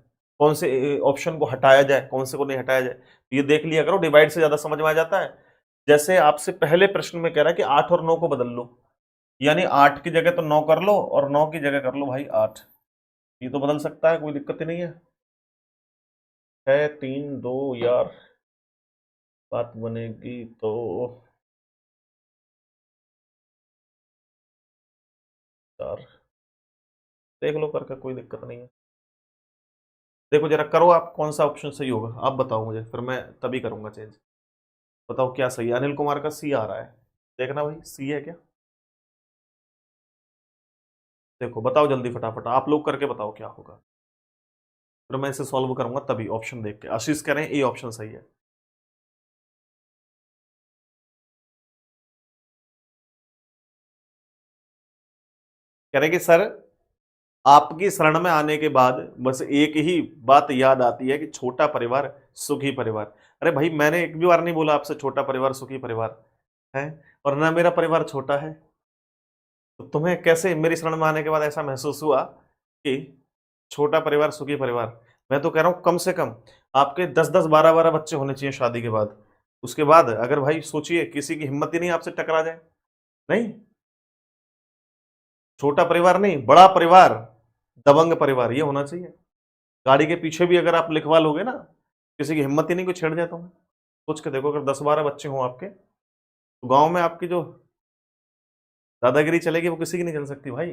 कौन से ऑप्शन को हटाया जाए, कौन से को नहीं हटाया जाए, ये देख लिया करो, डिवाइड से ज्यादा समझ में आ जाता है। जैसे आपसे पहले प्रश्न में कह रहा है कि 8 और 9 को बदल लो, यानी 8 की जगह तो 9 कर लो और 9 की जगह कर लो भाई 8, ये तो बदल सकता है, कोई दिक्कत ही नहीं है। 6 3 2 यार, बात बनेगी तो यार देख लो करके, कोई दिक्कत नहीं है। देखो जरा करो आप, कौन सा ऑप्शन सही होगा आप बताओ मुझे, फिर मैं तभी करूंगा चेंज। बताओ क्या सही है। अनिल कुमार का सी आ रहा है, देखना भाई सी है क्या। देखो बताओ जल्दी फटाफट, आप लोग करके बताओ क्या होगा, फिर मैं इसे सॉल्व करूंगा तभी ऑप्शन देख के। आशीष कह रहे हैं ए ऑप्शन सही है। कह रहे कि सर आपकी शरण में आने के बाद बस एक ही बात याद आती है कि छोटा परिवार सुखी परिवार। अरे भाई मैंने एक भी बार नहीं बोला आपसे छोटा परिवार सुखी परिवार है, और ना मेरा परिवार छोटा है। तो तुम्हें कैसे मेरी शरण में आने के बाद ऐसा महसूस हुआ कि छोटा परिवार सुखी परिवार। मैं तो कह रहा हूं कम से कम आपके 10-10 12-12 बच्चे होने चाहिए शादी के बाद। उसके बाद अगर भाई सोचिए किसी की हिम्मत ही नहीं आपसे टकरा जाए। नहीं, छोटा परिवार नहीं, बड़ा परिवार, दबंग परिवार ये होना चाहिए। गाड़ी के पीछे भी अगर आप लिखवा लोगे ना, किसी की हिम्मत ही नहीं कोई छेड़ जाए तो। सोच के देखो अगर 10-12 बच्चे हों आपके, तो गांव में आपकी जो दादागिरी चलेगी वो किसी की नहीं चल सकती भाई।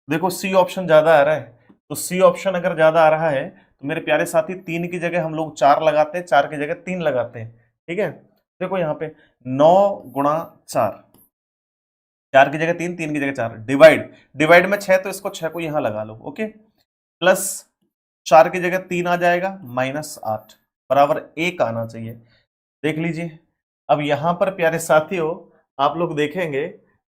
देखो सी ऑप्शन ज्यादा आ रहा है, तो सी ऑप्शन अगर ज्यादा आ रहा है तो मेरे प्यारे साथी 3 की जगह हम लोग 4 लगाते हैं, 4 की जगह 3 लगाते हैं। ठीक है, देखो यहाँ पे 9 × 4, 4 की जगह 3, 3 की जगह 4, डिवाइड, डिवाइड में 6 तो इसको 6 को यहां लगा लो, ओके, प्लस 4 की जगह 3 आ जाएगा, -8 बराबर 1 आना चाहिए। देख लीजिए, अब यहां पर प्यारे साथियों आप लोग देखेंगे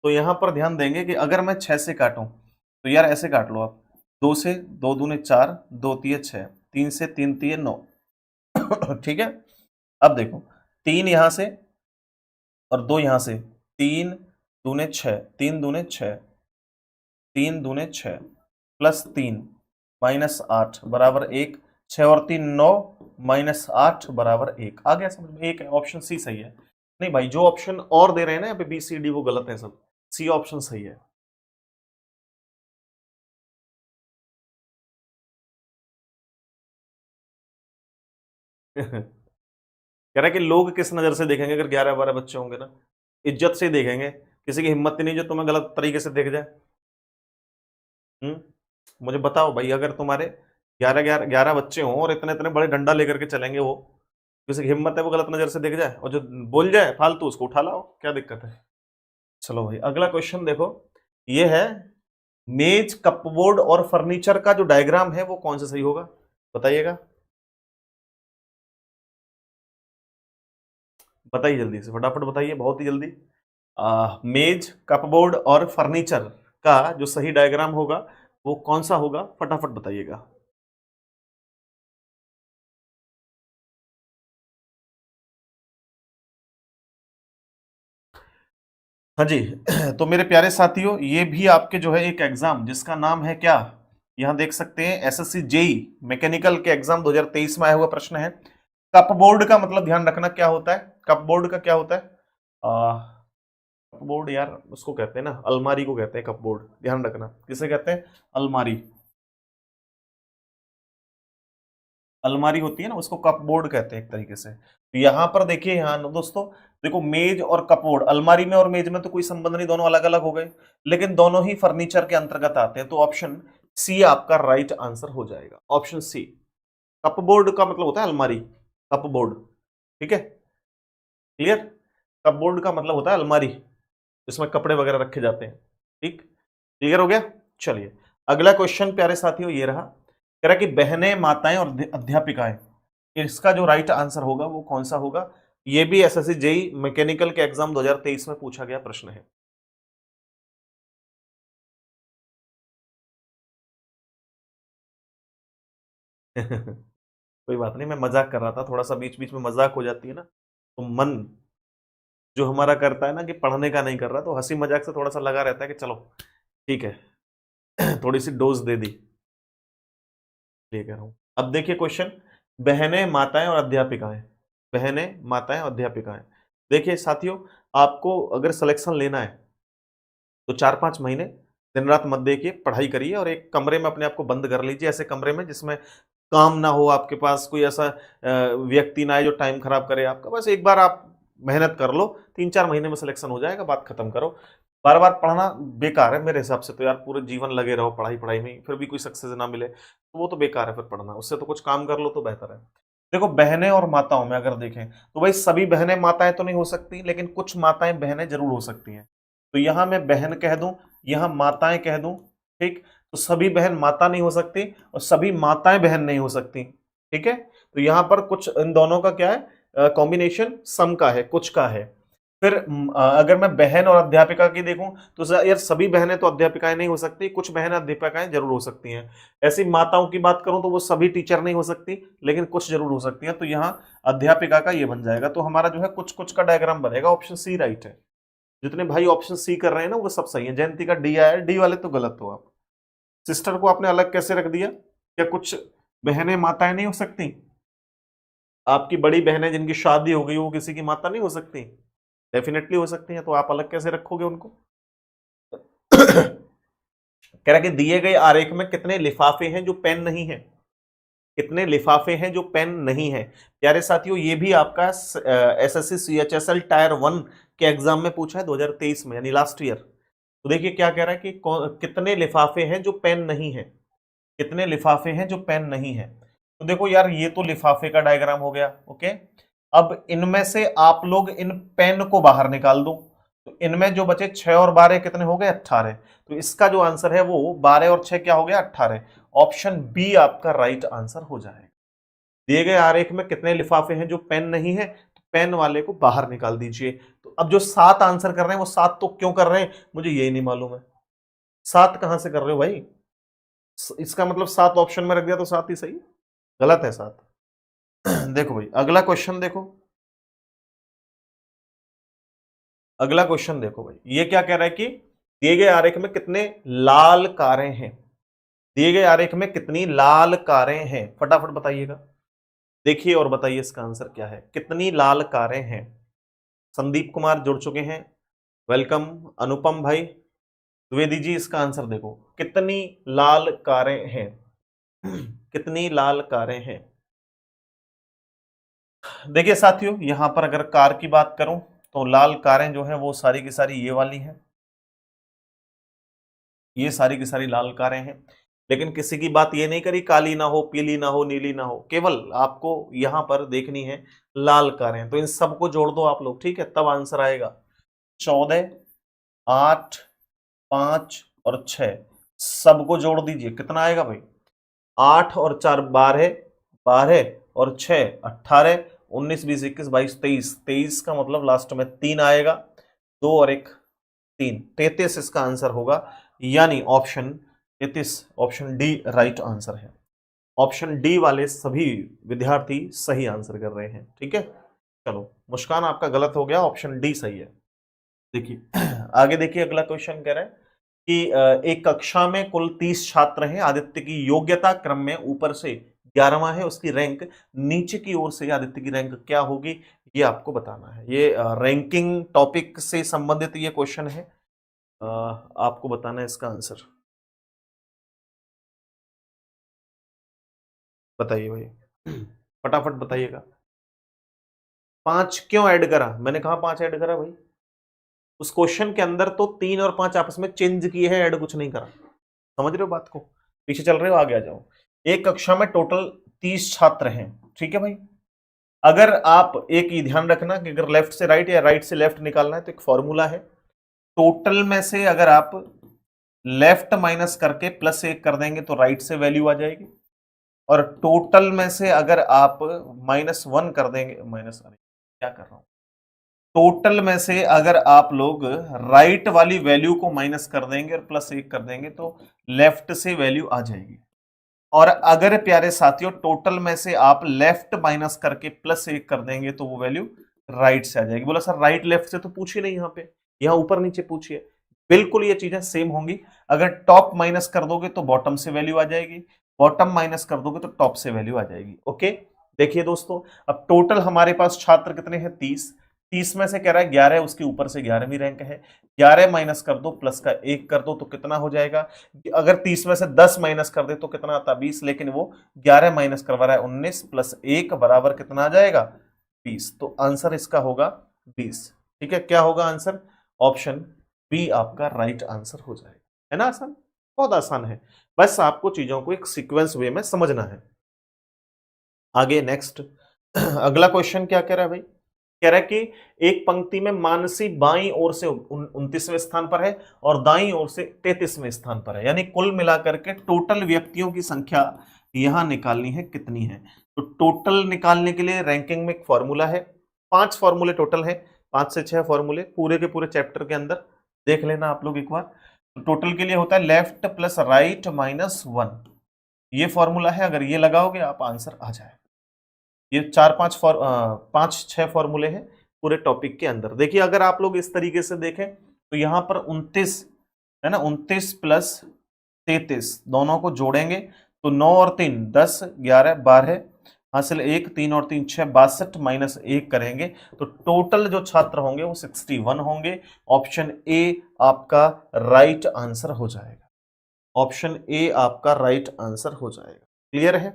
तो यहां पर ध्यान देंगे कि अगर मैं 6 से काटूं तो यार ऐसे काट लो आप, 2 से 2 दूने 4, 2 तिये 6, 3 से 3 तिये 9। ठीक है, अब देखो 3 यहां से और 2 यहां से, 3 दूने 6, 3 दूने 6, 3 दूने 6 प्लस 3 -8 बराबर 1, 6 और 3 9, -8 बराबर 1। आ गया समझ में, एक ऑप्शन सी सही है। नहीं भाई जो ऑप्शन और दे रहे हैं ना यहाँ पे बी सी डी वो गलत है सब, सी ऑप्शन सही है। कह रहा है कि लोग किस नजर से देखेंगे अगर 11-12 बच्चे होंगे ना, इज्जत से ही देखेंगे, किसी की हिम्मत ही नहीं जो तुम्हें गलत तरीके से देख जाए। मुझे बताओ भाई, अगर तुम्हारे 11 बच्चे हों और इतने इतने बड़े डंडा लेकर के चलेंगे, वो किसी की हिम्मत है वो गलत नजर से देख जाए, और जो बोल जाए फालतू उसको उठा लाओ, क्या दिक्कत है। चलो भाई अगला क्वेश्चन देखो, ये है मेज कपबोर्ड और फर्नीचर का जो डायग्राम है वो कौन सा सही होगा, बताइएगा, बताइए जल्दी से फटाफट बताइए, बहुत ही जल्दी। मेज कपबोर्ड और फर्नीचर का जो सही डायग्राम होगा वो कौन सा होगा, फटाफट बताइएगा। हाँ जी। तो मेरे प्यारे साथियों ये भी आपके जो है एक एग्जाम जिसका नाम है क्या, यहां देख सकते हैं एसएससी जेई मैकेनिकल के एग्जाम 2023 में आया हुआ प्रश्न है। कपबोर्ड का मतलब ध्यान रखना क्या होता है, कपबोर्ड का क्या होता है। कपबोर्ड यार उसको कहते हैं ना, अलमारी को कहते हैं कपबोर्ड, ध्यान रखना किसे कहते हैं, अलमारी। अलमारी होती है ना उसको कपबोर्ड कहते हैं एक तरीके से। तो यहां पर देखिए, यहाँ दोस्तों देखो मेज और कपबोर्ड, अलमारी में और मेज में तो कोई संबंध नहीं, दोनों अलग अलग हो गए, लेकिन दोनों ही फर्नीचर के अंतर्गत आते हैं, तो ऑप्शन सी आपका राइट आंसर हो जाएगा, ऑप्शन सी। कपबोर्ड का मतलब होता है अलमारी, कपबोर्ड, ठीक है, क्लियर। कपबोर्ड का मतलब होता है अलमारी, जिसमें कपड़े वगैरह रखे जाते हैं, ठीक, क्लियर हो गया। चलिए अगला क्वेश्चन प्यारे साथियों ये रहा, कह रहा कि बहनें माताएं और अध्यापिकाएं, इसका जो राइट आंसर होगा वो कौन सा होगा। ये भी एसएससी जेई मैकेनिकल के एग्जाम 2023 में पूछा गया प्रश्न है। कोई बात नहीं, मैं मजाक कर रहा था, थोड़ा सा बीच बीच में मजाक हो जाती है ना, तो मन जो हमारा करता है ना कि पढ़ने का नहीं कर रहा, तो हंसी मजाक से थोड़ा सा लगा रहता है कि चलो ठीक है, थोड़ी सी डोज दे दी, ये कह रहा हूँ। अब देखिए क्वेश्चन, बहनें, माताएं और अध्यापिकाएं, बहनें, माताएं और अध्यापिकाएं। देखिए साथियों, आपको अगर सिलेक्शन लेना है तो 4-5 महीने दिन रात मत देखिए, पढ़ाई करिए और एक कमरे में अपने आप को बंद कर लीजिए, ऐसे कमरे में जिसमें काम ना हो, आपके पास कोई ऐसा व्यक्ति ना आए जो टाइम खराब करे आपका। बस एक बार आप मेहनत कर लो, 3-4 महीने में सिलेक्शन हो जाएगा, बात खत्म करो। बार बार पढ़ना बेकार है मेरे हिसाब से तो यार, पूरे जीवन लगे रहो पढ़ाई पढ़ाई में फिर भी कोई सक्सेस ना मिले तो वो तो बेकार है फिर पढ़ना, उससे तो कुछ काम कर लो तो बेहतर है। देखो बहनें और माताओं में अगर देखें तो भाई सभी बहनें माताएं तो नहीं हो सकती, लेकिन कुछ माताएं बहनें जरूर हो सकती हैं। तो यहां मैं बहन कह दूं, यहां माताएं कह दूं, ठीक। तो सभी बहन माता नहीं हो सकती और सभी माताएं बहन नहीं हो सकती, ठीक है। तो यहां पर कुछ इन दोनों का क्या है, कॉम्बिनेशन सम का है, कुछ का है। फिर अगर मैं बहन और अध्यापिका की देखूं तो यार सभी बहनें तो अध्यापिकाएं नहीं हो सकती, कुछ बहनें अध्यापिकाएं जरूर हो सकती हैं। ऐसी माताओं की बात करूं तो वो सभी टीचर नहीं हो सकती, लेकिन कुछ जरूर हो सकती हैं। तो यहाँ अध्यापिका का ये बन जाएगा। तो हमारा जो है कुछ कुछ का डायग्राम बनेगा, ऑप्शन सी राइट है। जितने भाई ऑप्शन सी कर रहे हैं ना वो सब सही है। जयंती का डी आया है, डी वाले तो गलत हो आप। सिस्टर को आपने अलग कैसे रख दिया? क्या कुछ बहनें माताएं नहीं हो सकती? आपकी बड़ी बहनें जिनकी शादी हो गई वो किसी की माता नहीं हो सकती? डेफिनेटली हो सकती हैं, तो आप अलग कैसे रखोगे उनको? कह रहा कि दिए गए आरेख में कितने लिफाफे हैं जो पेन नहीं है? कितने लिफाफे हैं जो पेन नहीं है? प्यारे साथियों, ये भी आपका एसएससी सीएचएसएल टायर 1 के एग्जाम में पूछा है 2023 में, यानी लास्ट ईयर। तो देखिए क्या कह रहा है कि कितने लिफाफे हैं जो पेन नहीं है, कितने लिफाफे हैं जो पेन नहीं है। तो देखो यार ये तो लिफाफे का डायग्राम हो गया, ओके। अब इनमें से आप लोग इन पेन को बाहर निकाल दो, तो इनमें जो बचे 6 और 12 कितने हो गए? 18। तो इसका जो आंसर है वो 12 और 6 क्या हो गया? 18। ऑप्शन बी आपका राइट आंसर हो जाएगा। दिए गए आरेख में कितने लिफाफे हैं जो पेन नहीं है, तो पेन वाले को बाहर निकाल दीजिए। तो अब जो 7 आंसर कर रहे हैं वो 7 तो क्यों कर रहे हैं मुझे यही नहीं मालूम है। 7 कहां से कर रहे हो भाई? इसका मतलब 7 ऑप्शन में रख दिया तो 7 ही सही, गलत है 7। देखो भाई अगला क्वेश्चन देखो, अगला क्वेश्चन देखो भाई, ये क्या कह रहा है कि दिए गए आरेख में कितने लाल कारें हैं? दिए गए आरेख में कितनी लाल कारें हैं? फटाफट बताइएगा, देखिए और बताइए इसका आंसर क्या है। कितनी लाल कारें हैं? संदीप कुमार जुड़ चुके हैं, वेलकम। अनुपम भाई, द्विवेदी जी, इसका आंसर देखो, कितनी लाल कारें हैं? कितनी लाल कारें हैं? देखिए साथियों, यहां पर अगर कार की बात करूं तो लाल कारें जो हैं वो सारी की सारी ये वाली हैं, ये सारी की सारी लाल कारें हैं। लेकिन किसी की बात ये नहीं करी काली ना हो, पीली ना हो, नीली ना हो, केवल आपको यहां पर देखनी है लाल कारें। तो इन सबको जोड़ दो आप लोग, ठीक है, तब आंसर आएगा। 14, 8, 5 और 6 सबको जोड़ दीजिए, कितना आएगा भाई? 8 और 4 12, 12 और 6 18, 19 20 21 22 23, 23 का मतलब लास्ट में 3 आएगा, 2 और 1 3, 33 इसका आंसर होगा। यानी option 33, option D right answer है। ऑप्शन डी वाले सभी विद्यार्थी सही आंसर कर रहे हैं, ठीक है। चलो मुस्कान आपका गलत हो गया, ऑप्शन डी सही है। देखिए आगे देखिए, अगला क्वेश्चन कह रहा है कि एक कक्षा में कुल 30 छात्र हैं। आदित्य की योग्यता क्रम में ऊपर से 11वां है, उसकी रैंक नीचे की ओर से आदित्य की रैंक क्या होगी, ये आपको बताना है। ये रैंकिंग टॉपिक से संबंधित ये क्वेश्चन है, आपको बताना है इसका आंसर। बताइए भाई, फटाफट बताइएगा। 5 क्यों ऐड करा? मैंने कहा 5 ऐड करा भाई? उस क्वेश्चन के अंदर तो 3 और 5 आपस में चेंज किए हैं, ऐड कुछ नहीं करा। समझ रहे हो बात को? पीछे चल रहे हो, आगे आ जाओ। एक कक्षा में टोटल 30 छात्र हैं, ठीक है भाई। अगर आप एक ही ध्यान रखना कि अगर लेफ्ट से राइट या राइट से लेफ्ट निकालना है तो एक फॉर्मूला है, टोटल में से अगर आप लेफ्ट माइनस करके +1 कर देंगे तो राइट से वैल्यू आ जाएगी, और टोटल में से अगर आप -1 कर देंगे, माइनस क्या कर रहा हूं, टोटल में से अगर आप लोग राइट वाली वैल्यू को माइनस कर देंगे और +1 कर देंगे तो लेफ्ट से वैल्यू आ जाएगी। और अगर प्यारे साथियों टोटल में से आप लेफ्ट माइनस करके +1 कर देंगे तो वो वैल्यू राइट से आ जाएगी। बोला सर राइट लेफ्ट से तो पूछी नहीं, यहाँ पे यहाँ ऊपर नीचे पूछिए। बिल्कुल ये चीजें सेम होंगी। अगर टॉप माइनस कर दोगे तो बॉटम से वैल्यू आ जाएगी, बॉटम माइनस कर दोगे तो टॉप से वैल्यू आ जाएगी। ओके, देखिए दोस्तों, अब टोटल हमारे पास छात्र कितने हैं 30। 30 में से कह रहा है 11, उसके ऊपर से 11वीं रैंक है। 11 माइनस कर दो, प्लस का 1 कर दो तो कितना हो जाएगा। अगर 30 में से 10 माइनस कर दे तो कितना आता 20, लेकिन वो 11 माइनस करवा रहा है 19 प्लस 1 बराबर कितना आ जाएगा 20। तो आंसर इसका होगा 20। ठीक है, क्या होगा आंसर, ऑप्शन बी आपका राइट आंसर हो जाएगा। है ना आसान, बहुत आसान है, बस आपको चीजों को एक सीक्वेंस वे में समझना है। आगे नेक्स्ट अगला क्वेश्चन क्या कह रहा है भाई, कह रहा है कि एक पंक्ति में मानसी बाईं ओर से 29वें स्थान पर है और दाईं ओर से 33वें स्थान पर है, यानी कुल मिलाकर के टोटल व्यक्तियों की संख्या यहां निकालनी है कितनी है। तो टोटल निकालने के लिए रैंकिंग में एक फॉर्मूला है, 5 फॉर्मूले टोटल है, 5 से 6 फॉर्मूले पूरे के पूरे चैप्टर के अंदर देख लेना आप लोग एक बार। तो टोटल के लिए होता है लेफ्ट प्लस राइट माइनस 1, ये फॉर्मूला है, अगर ये लगाओगे आप आंसर आ जाए। ये 5-6 फॉर्मूले हैं पूरे टॉपिक के अंदर। देखिए अगर आप लोग इस तरीके से देखें तो यहां पर 29 है ना, 29 प्लस 33 दोनों को जोड़ेंगे तो 9 और 3 10 11 12 हासिल 1 3 और 3 6 62 माइनस 1 करेंगे तो टोटल जो छात्र होंगे वो 61 होंगे। ऑप्शन ए आपका राइट आंसर हो जाएगा। ऑप्शन ए आपका राइट आंसर हो जाएगा। क्लियर है,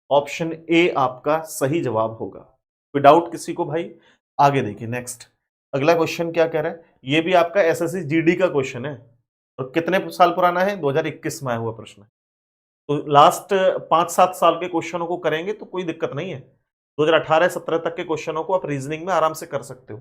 ऑप्शन ए आपका सही जवाब होगा। कोई डाउट किसी को भाई? आगे देखिए नेक्स्ट अगला क्वेश्चन क्या कह रहा है, ये भी आपका एसएससी जीडी का क्वेश्चन है और कितने साल पुराना है, 2021 में आया हुआ प्रश्न है। तो लास्ट 5-7 साल के क्वेश्चनों को करेंगे तो कोई दिक्कत नहीं है। 2018-17 तक के क्वेश्चनों को आप रीजनिंग में आराम से कर सकते हो,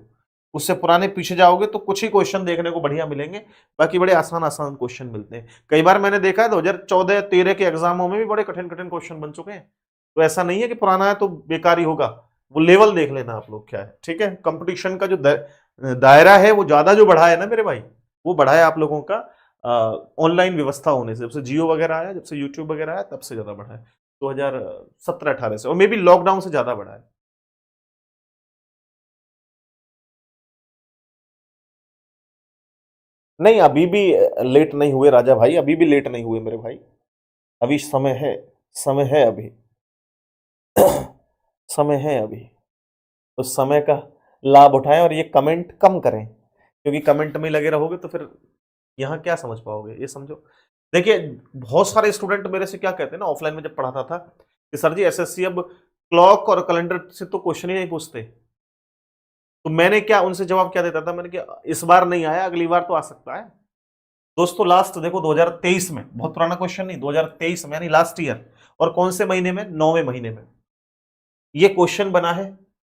उससे पुराने पीछे जाओगे तो कुछ ही क्वेश्चन देखने को बढ़िया मिलेंगे, बाकी बड़े आसान आसान क्वेश्चन मिलते हैं। कई बार मैंने देखा है 2014-13 के एग्जामों में भी बड़े कठिन कठिन क्वेश्चन बन चुके हैं। तो ऐसा नहीं है कि पुराना है तो बेकार ही होगा, वो लेवल देख लेना आप लोग क्या है। ठीक है, कंपटीशन का जो दायरा है वो ज्यादा जो बढ़ा है ना मेरे भाई, वो बढ़ा है आप लोगों का ऑनलाइन व्यवस्था होने से, जब से जियो वगैरह आया, जब से यूट्यूब वगैरह आया, तब से ज्यादा बढ़ा है 2017-18 से, और मे बी लॉकडाउन से ज्यादा बढ़ा है। नहीं अभी भी लेट नहीं हुए राजा भाई, अभी भी लेट नहीं हुए मेरे भाई, अभी समय है, समय है अभी समय है अभी, तो समय का लाभ उठाएं और ये कमेंट कम करें, क्योंकि कमेंट में लगे रहोगे तो फिर यहाँ क्या समझ पाओगे, ये समझो। देखिए बहुत सारे स्टूडेंट मेरे से क्या कहते हैं ना, ऑफलाइन में जब पढ़ाता था कि सर जी एसएससी अब क्लॉक और कैलेंडर से तो क्वेश्चन ही नहीं पूछते, तो मैंने क्या उनसे जवाब क्या देता था, मैंने क्या इस बार नहीं आया अगली बार तो आ सकता है। दोस्तों लास्ट देखो 2023 में, बहुत पुराना क्वेश्चन नहीं, 2023 में यानी लास्ट ईयर, और कौन से महीने में, 9वें महीने में ये क्वेश्चन बना है,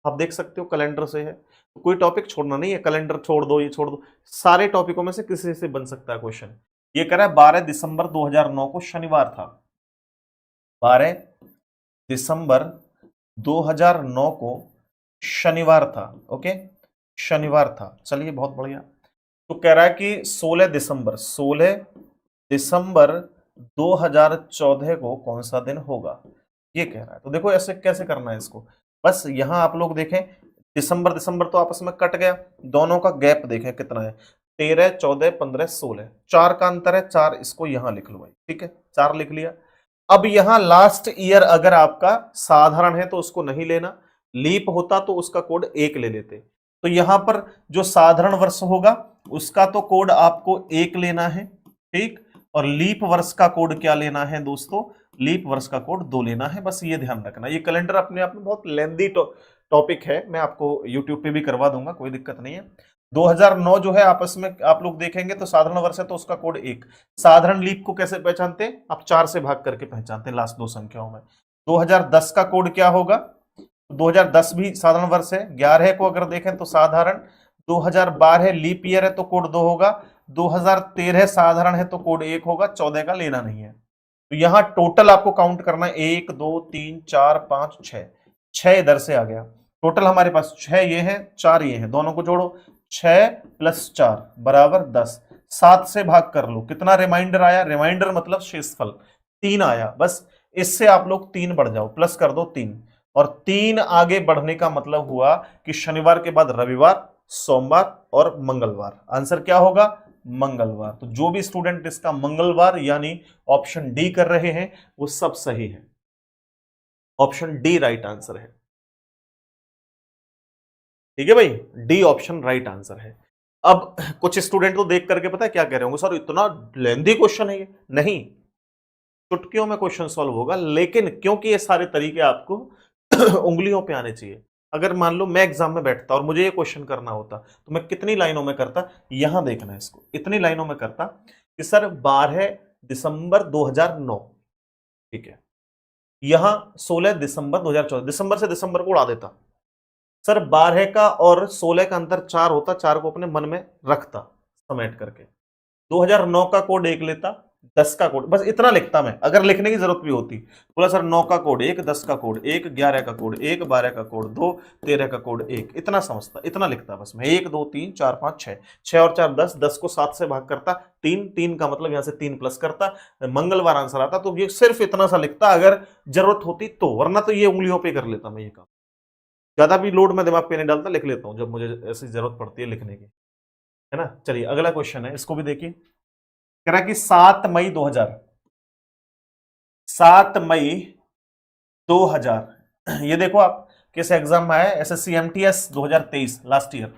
आप देख सकते हो कैलेंडर से है, तो कोई टॉपिक छोड़ना नहीं है, कैलेंडर छोड़ दो, ये छोड़ दो, सारे टॉपिकों में से किसी से बन सकता है क्वेश्चन। ये करा 12 दिसंबर 2009 को शनिवार था, 12 दिसंबर 2009 को शनिवार था। ओके, शनिवार था, चलिए बहुत बढ़िया। तो कह रहा है कि 16 दिसंबर 2014 को कौन सा दिन होगा, ये कह रहा है। तो देखो ऐसे कैसे करना है इसको, बस यहां आप लोग देखें दिसंबर दिसंबर तो आपस में कट गया, दोनों का गैप देखें कितना है, 13 14 15 16, 4 का अंतर है, 4 इसको यहां लिख लो भाई। ठीक है, 4 लिख लिया। अब यहां लास्ट ईयर अगर आपका साधारण है तो उसको नहीं लेना, लीप होता तो उसका कोड 1 ले लेते। तो यहां पर जो साधारण वर्ष होगा उसका तो कोड आपको 1 लेना है, ठीक, और लीप वर्ष का कोड क्या लेना है दोस्तों, लीप वर्ष का कोड 2 लेना है, बस ये ध्यान रखना। ये कैलेंडर अपने आप में बहुत लेंदी टॉपिक है, मैं आपको यूट्यूब पे भी करवा दूंगा, कोई दिक्कत नहीं है। 2009 जो है आपस में आप लोग देखेंगे तो साधारण वर्ष है तो उसका कोड 1। साधारण लीप को कैसे पहचानते हैं, आप 4 से भाग करके पहचानते हैं लास्ट 2 संख्याओं में। 2010 का कोड क्या होगा, 2010 भी साधारण वर्ष है। 11 को अगर देखें तो साधारण, 2012 लीप ईयर है तो कोड 2 होगा, 2013 साधारण है तो कोड 1 होगा, 14 का लेना नहीं है। तो यहां टोटल आपको काउंट करना है 1 2 3 4 5 6, 6 इधर से आ गया, टोटल हमारे पास 6 ये है 4 ये है, दोनों को जोड़ो, 6 + 4 बराबर 10, 7 से भाग कर लो, कितना रिमाइंडर आया, रिमाइंडर मतलब शेषफल 3 आया, बस इससे आप लोग 3 बढ़ जाओ, प्लस कर दो 3, और 3 आगे बढ़ने का मतलब हुआ कि शनिवार के बाद रविवार, सोमवार और मंगलवार। आंसर क्या होगा, मंगलवार। तो जो भी स्टूडेंट इसका मंगलवार यानी ऑप्शन डी कर रहे हैं वो सब सही है। ऑप्शन डी राइट आंसर है। ठीक है भाई, डी ऑप्शन राइट आंसर है। अब कुछ स्टूडेंट तो देख करके पता है क्या कह रहे होंगे, सर इतना लेंदी क्वेश्चन है ये। नहीं, चुटकियों में क्वेश्चन सॉल्व होगा, लेकिन क्योंकि ये सारे तरीके आपको उंगलियों पे आने चाहिए। अगर मान लो मैं एग्जाम में बैठता और मुझे ये क्वेश्चन करना होता तो मैं कितनी लाइनों में करता, यहां देखना है इसको, इतनी लाइनों में करता कि सर 12 दिसंबर 2009, ठीक है, यहां 16 दिसंबर 2014, दिसंबर से दिसंबर को उड़ा देता। सर 12 का और 16 का अंतर 4 होता, 4 को अपने मन में रखता समेट करके, 2009 का कोड 1 लेता, 10 का कोड, बस इतना लिखता मैं, अगर लिखने की जरूरत भी होती। बोला सर 9 का कोड 1, 10 का कोड 1, 11 का कोड 1, 12 का कोड 2, 13 का कोड 1, इतना समझता, इतना लिखता बस मैं। 1 2 3 4 5 6, 6 और 4 10, 10 को 7 से भाग करता, 3, 3 का मतलब यहां से 3 प्लस करता, मंगलवार आंसर आता। तो ये सिर्फ इतना सा लिखता अगर जरूरत होती तो, वरना तो ये उंगलियों पे कर लेता मैं ये काम। ज्यादा भी लोड में दिमाग पे नहीं डालता, लिख लेता हूं जब मुझे ऐसी जरूरत पड़ती है लिखने की, है ना। चलिए अगला क्वेश्चन है, इसको भी देखिए। कह रहा है कि 7 मई 2000, 7 मई 2000, ये देखो आप किस एग्जाम में आया, एसएससी एमटीएस 2023 लास्ट ईयर।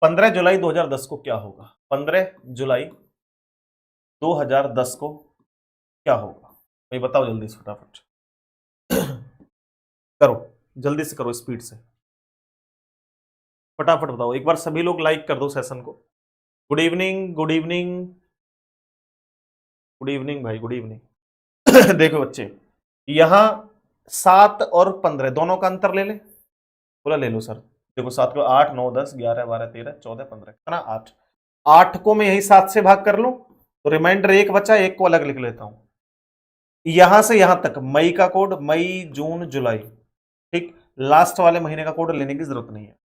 15 जुलाई 2010 को क्या होगा, 15 जुलाई 2010 को क्या होगा भाई, बताओ जल्दी से फटाफट। करो, जल्दी से करो, स्पीड से फटाफट बताओ। एक बार सभी लोग लाइक कर दो सेशन को। Good evening, good evening, good evening भाई, गुड इवनिंग। देखो बच्चे, यहां 7 और 15 दोनों का अंतर ले ले, बोला ले लो सर। देखो 7 को 8 9 10 11 12 13 14 15 कितना, 8, 8 को मैं यही 7 से भाग कर लूं तो रिमाइंडर 1 बचा, 1 को अलग लिख लेता हूं। यहां से यहां तक मई का कोड, मई जून जुलाई, ठीक, लास्ट वाले महीने का कोड लेने की जरूरत नहीं है।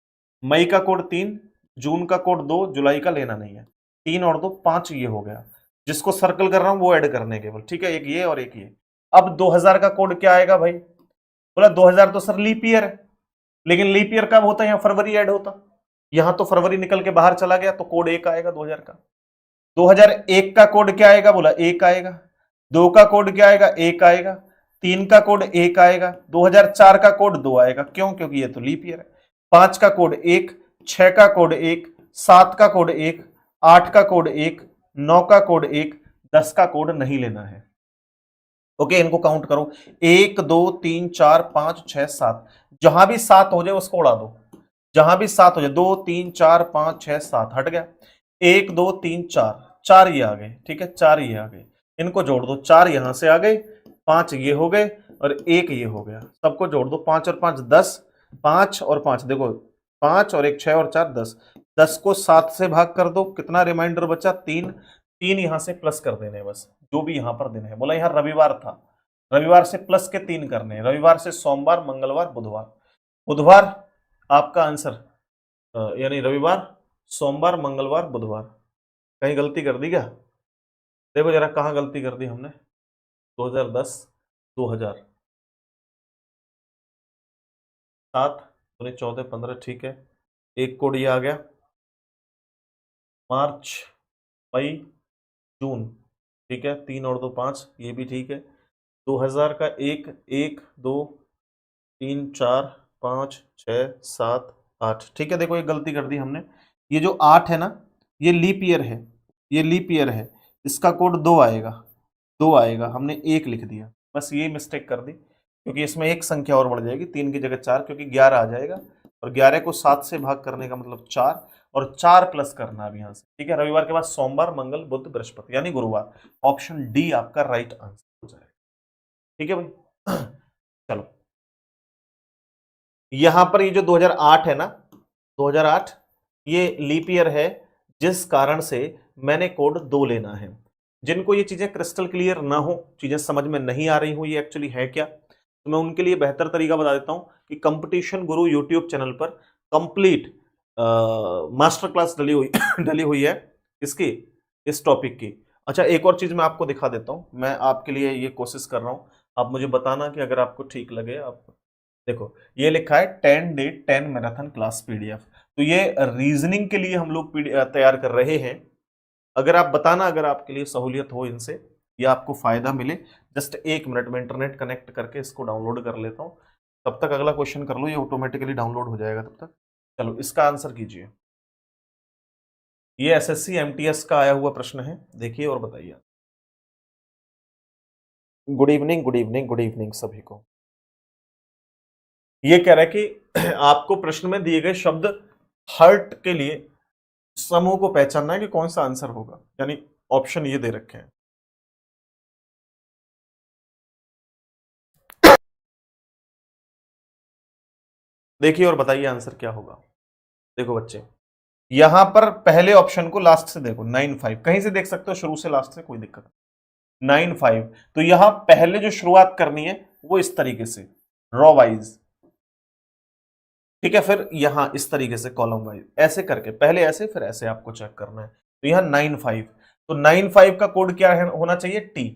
मई का कोड 3, जून का कोड 2, जुलाई का लेना नहीं है। 3 और 2 5, ये हो गया। जिसको सर्कल कर रहा हूं वो ऐड करने केवल, ठीक है, एक ये और एक ये। अब 2000 का कोड क्या आएगा भाई, बोला 2000 तो सर लीप ईयर है, लेकिन लीप ईयर कब होता है, यहां फरवरी ऐड होता, यहां तो फरवरी निकल के बाहर चला गया, तो कोड 1 आएगा 2000 का। 2001 का कोड क्या आएगा, बोला 1 आएगा। 2 का कोड क्या आएगा, 1 आएगा। 3 का कोड 1 आएगा। 2004 का कोड 2 आएगा, क्यों, क्योंकि ये तो लीप ईयर है। 5 का कोड 1, 6 का कोड 1, 7 का कोड 1, 8 का कोड 1, 9 का कोड 1, 10 का कोड नहीं लेना है। ओके, इनको काउंट करो, 1 2 3 4 5 6 7, जहां भी 7 हो जाए उसको उड़ा दो, जहां भी 7 हो जाए, 2 3 4 5 6 7 हट गया, 1 2 3 4, 4 ये आ गए, ठीक है, 4 ये आ गए, इनको जोड़ दो, 4 यहां से आ गए, 5 ये हो गए और 1 ये हो गया, सबको जोड़ दो, 5 और 5 10, 5 और 5 देखो, 5 और 1 6 और 4 10, 10 को 7 से भाग कर दो, कितना रिमाइंडर बचा, 3, 3 यहां से प्लस कर देने बस, जो भी यहां पर दिन है। बोला यहां रविवार था, रविवार से प्लस के 3 करने, रविवार से सोमवार मंगलवार बुधवार, बुधवार आपका आंसर, यानी रविवार सोमवार मंगलवार बुधवार। कहीं गलती कर दी क्या, देखो जरा कहां गलती कर दी हमने। 2010 2000 7 14 15, ठीक है, एक कोड ये आ गया, मार्च मई जून, ठीक है, 3 और 2 5, ये भी ठीक है। 2000 का 1 1 2 3 4 5 6 7 8, ठीक है। देखो ये गलती कर दी हमने, ये जो 8 है ना, ये लीप ईयर है, ये लीप ईयर है, इसका कोड 2 आएगा, 2 आएगा, हमने 1 लिख दिया, बस ये मिस्टेक कर दी, क्योंकि इसमें एक संख्या और बढ़ जाएगी, 3 की जगह 4, क्योंकि 11 आ जाएगा, और 11 को 7 से भाग करने का मतलब 4, और 4 प्लस करना अब यहां से, ठीक है। रविवार के बाद सोमवार मंगल बुध बृहस्पति यानी गुरुवार, ऑप्शन डी आपका राइट आंसर हो जाएगा, ठीक है भाई। चलो, यहां पर ये जो 2008 है ना, 2008 ये लीप ईयर है, जिस कारण से मैंने कोड 2 लेना है। जिनको ये चीजें क्रिस्टल क्लियर ना हो, चीजें समझ में नहीं आ रही हो ये एक्चुअली है क्या, तो मैं उनके लिए बेहतर तरीका बता देता हूं कि कंपटीशन गुरु यूट्यूब चैनल पर कंप्लीट मास्टर क्लास डली हुई डली हुई है इसकी, इस टॉपिक की। अच्छा, एक और चीज मैं आपको दिखा देता हूं, मैं आपके लिए ये कोशिश कर रहा हूं, आप मुझे बताना कि अगर आपको ठीक लगे। आप देखो ये लिखा है 10 डे 10 मैराथन क्लास पीडीएफ, तो ये रीजनिंग के लिए हम लोग तैयार कर रहे हैं, अगर आप बताना, अगर आपके लिए सहूलियत हो इनसे या आपको फायदा मिले, जस्ट 1 मिनट में इंटरनेट कनेक्ट करके इसको डाउनलोड कर लेता हूँ, तब तक अगला क्वेश्चन कर लो, ये ऑटोमेटिकली डाउनलोड हो जाएगा तब तक। चलो इसका आंसर कीजिए। ये एसएससी एमटीएस का आया हुआ प्रश्न है, देखिए और बताइए। Good evening, good evening, good evening सभी को। ये कह रहा है कि आपको प्रश्न में दिए गए शब्द हर्ट के लिए समूह को पहचानना है कि कौन सा आंसर होगा, यानी ऑप्शन ये दे रखे हैं। देखिए और बताइए आंसर क्या होगा। देखो बच्चे, यहां पर पहले ऑप्शन को लास्ट से देखो, 9-5 कहीं से देख सकते हो, शुरू से लास्ट से कोई दिक्कत नहीं। 9-5, तो यहां पहले जो शुरुआत करनी है वो इस तरीके से रॉ वाइज, ठीक है। फिर यहां इस तरीके से कॉलम वाइज, ऐसे करके पहले ऐसे फिर ऐसे आपको चेक करना है। तो यहां 9-5, तो 9-5 का कोड क्या है, होना चाहिए टी,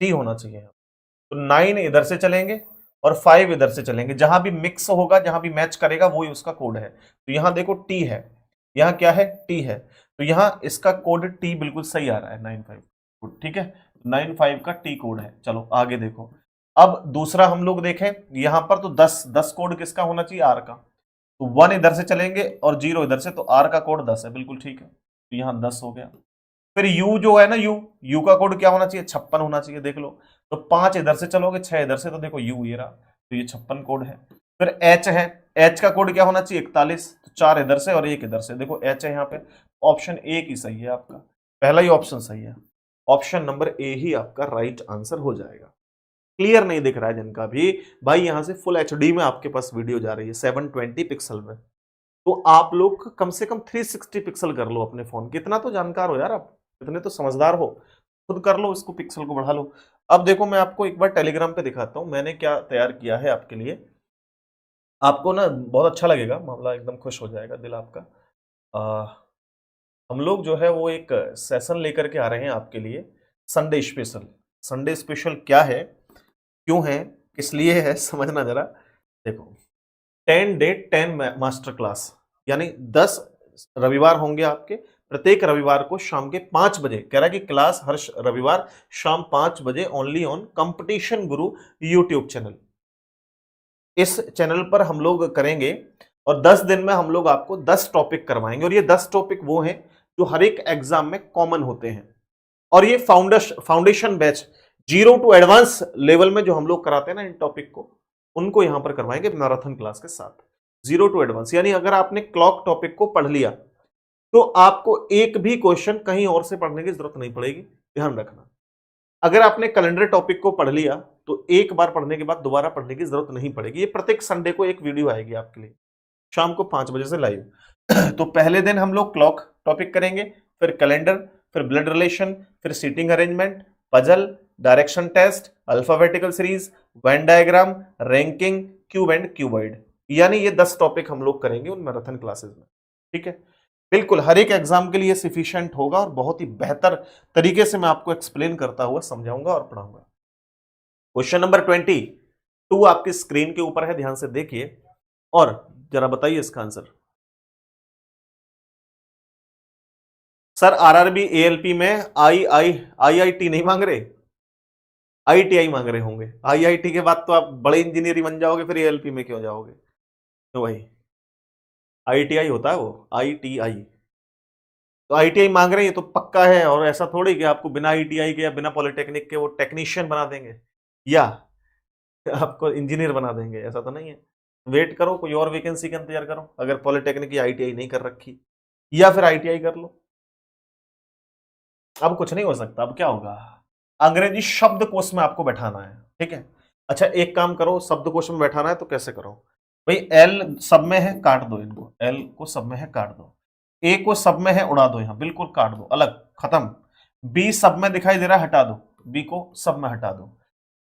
टी होना चाहिए। तो 9 इधर से चलेंगे और 5 इधर से चलेंगे, जहां भी मिक्स होगा, जहां भी मैच करेगा वही उसका कोड है। तो यहां देखो टी है, यहां क्या है, टी है, तो यहां इसका कोड टी बिल्कुल सही आ रहा है, 9-5, ठीक है। 9-5 का टी कोड है। चलो आगे देखो, अब दूसरा हम लोग देखें, यहां पर तो 10 कोड किसका होना चाहिए, आर का। तो 1 इधर से चलेंगे और 0 इधर से, तो आर का कोड 10 है, बिल्कुल ठीक है। तो यहां 10 हो गया। फिर यू जो है ना, यू का कोड क्या होना चाहिए, 56 होना चाहिए, देख लो। तो 5 इधर से चलोगे, 6 इधर से, तो देखो यू ये रहा, तो ये 56 कोड है। फिर एच है, एच का कोड क्या होना चाहिए, 41, तो 4 इधर से और 1 इधर से, देखो एच है यहाँ पे। ऑप्शन ए की सही है आपका, पहला ही ऑप्शन सही है, ऑप्शन नंबर ए ही आपका राइट आंसर हो जाएगा। क्लियर नहीं दिख रहा है जिनका भी, भाई यहां से फुल एचडी में आपके पास वीडियो जा रही है 720 पिक्सल में, तो आप लोग कम से कम 360 पिक्सल कर लो अपने फोन, कितना तो जानकार हो यार आप, इतने तो समझदार हो, खुद कर लो इसको, पिक्सल को बढ़ा लो। अब देखो मैं आपको एक बार टेलीग्राम पे दिखाता हूं मैंने क्या तैयार किया है आपके लिए, आपको ना बहुत अच्छा लगेगा, मामला एकदम खुश हो जाएगा दिल आपका। हम लोग जो है वो एक सेशन लेकर के आ रहे हैं आपके लिए, संडे स्पेशल। संडे स्पेशल क्या है, क्यों है, किस लिए है, समझना जरा। देखो 10 डे 10 मास्टर क्लास, यानी 10 रविवार होंगे आपके, प्रत्येक रविवार को शाम के 5 बजे, कह रहा है कि क्लास हर रविवार शाम 5 बजे only on competition Guru YouTube channel. इस चैनल पर हम लोग करेंगे और 10 दिन में हम लोग आपको 10 टॉपिक करवाएंगे, और ये 10 टॉपिक वो हैं जो हर एक एग्जाम में कॉमन होते हैं। और ये foundation batch 0 to advance level में जो हम लोग कराते हैं ना इन टॉपिक को, उनको यहां पर करवाएंगे मैराथन क्लास के साथ, 0 टू एडवांस। यानी अगर आपने क्लॉक टॉपिक को पढ़ लिया तो आपको एक भी क्वेश्चन कहीं और से पढ़ने की जरूरत नहीं पड़ेगी, ध्यान रखना। अगर आपने कैलेंडर टॉपिक को पढ़ लिया तो एक बार पढ़ने के बाद दोबारा पढ़ने की जरूरत नहीं पड़ेगी। ये प्रत्येक संडे को एक वीडियो आएगी आपके लिए शाम को 5 बजे से लाइव। तो पहले दिन हम लोग क्लॉक टॉपिक करेंगे, फिर कैलेंडर, फिर ब्लड रिलेशन, फिर seating arrangement, puzzle, direction test, alphabetical series, Venn diagram, ranking, cube and cuboid, यानी ये 10 टॉपिक हम लोग करेंगे उन मैराथन क्लासेस में, ठीक है। बिल्कुल हर एक एग्जाम के लिए सफिशिएंट होगा और बहुत ही बेहतर तरीके से मैं आपको एक्सप्लेन करता हुआ समझाऊंगा और पढ़ाऊंगा। क्वेश्चन नंबर 22 आपकी स्क्रीन के ऊपर है, ध्यान से देखिए और जरा बताइए इसका आंसर। सर आरआरबी एएलपी में आईआईटी नहीं मांग रहे, आईटीआई मांग रहे होंगे। आईआईटी के बाद तो आप बड़े इंजीनियर बन जाओगे, फिर एएलपी में क्यों जाओगे, तो भाई आईटीआई होता है वो, आईटीआई। तो आईटीआई मांग रहे हैं, ये तो पक्का है, और ऐसा थोड़ी कि आपको बिना आईटीआई के या बिना पॉलिटेक्निक के वो टेक्नीशियन बना देंगे या आपको इंजीनियर बना देंगे, ऐसा तो नहीं है। वेट करो, कोई और वैकेंसी का इंतजार करो, अगर पॉलिटेक्निक या आईटीआई नहीं कर रखी, या फिर आईटीआई कर लो। अब कुछ नहीं हो सकता, अब क्या होगा, अंग्रेजी शब्दकोश में आपको बैठाना है, ठीक है। अच्छा एक काम करो, शब्दकोश में बैठाना है तो कैसे करो भाई, एल सब में है काट दो इनको, एल को सब में है काट दो, ए को सब में है उड़ा दो, यहां बिल्कुल काट दो अलग, खत्म। बी सब में दिखाई दे रहा है, हटा दो, बी को सब में हटा दो।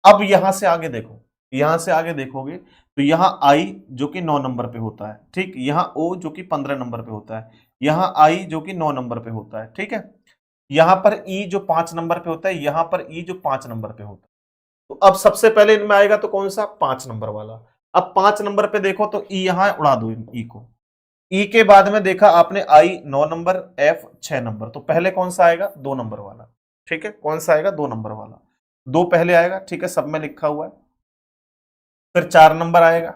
अब यहां से आगे देखो, यहां से आगे देखोगे तो यहां आई जो कि 9 नंबर पे होता है, ठीक, यहां ओ जो कि 15 नंबर पे होता है, यहां आई जो कि 9 नंबर पे होता है, ठीक है। यहां पर ई जो 5 नंबर पे होता है, यहां पर ई जो 5 नंबर पे होता है। तो अब सबसे पहले इनमें आएगा तो कौन सा, 5 नंबर वाला। अब 5 नंबर पे देखो तो ई यहां उड़ा दो ई को, ई के बाद में देखा आपने आई 9 नंबर, एफ 6 नंबर, तो पहले कौन सा आएगा? 2 नंबर वाला। ठीक है, कौन सा आएगा? 2 नंबर वाला। दो पहले आएगा, ठीक है, सब में लिखा हुआ है। फिर 4 नंबर आएगा।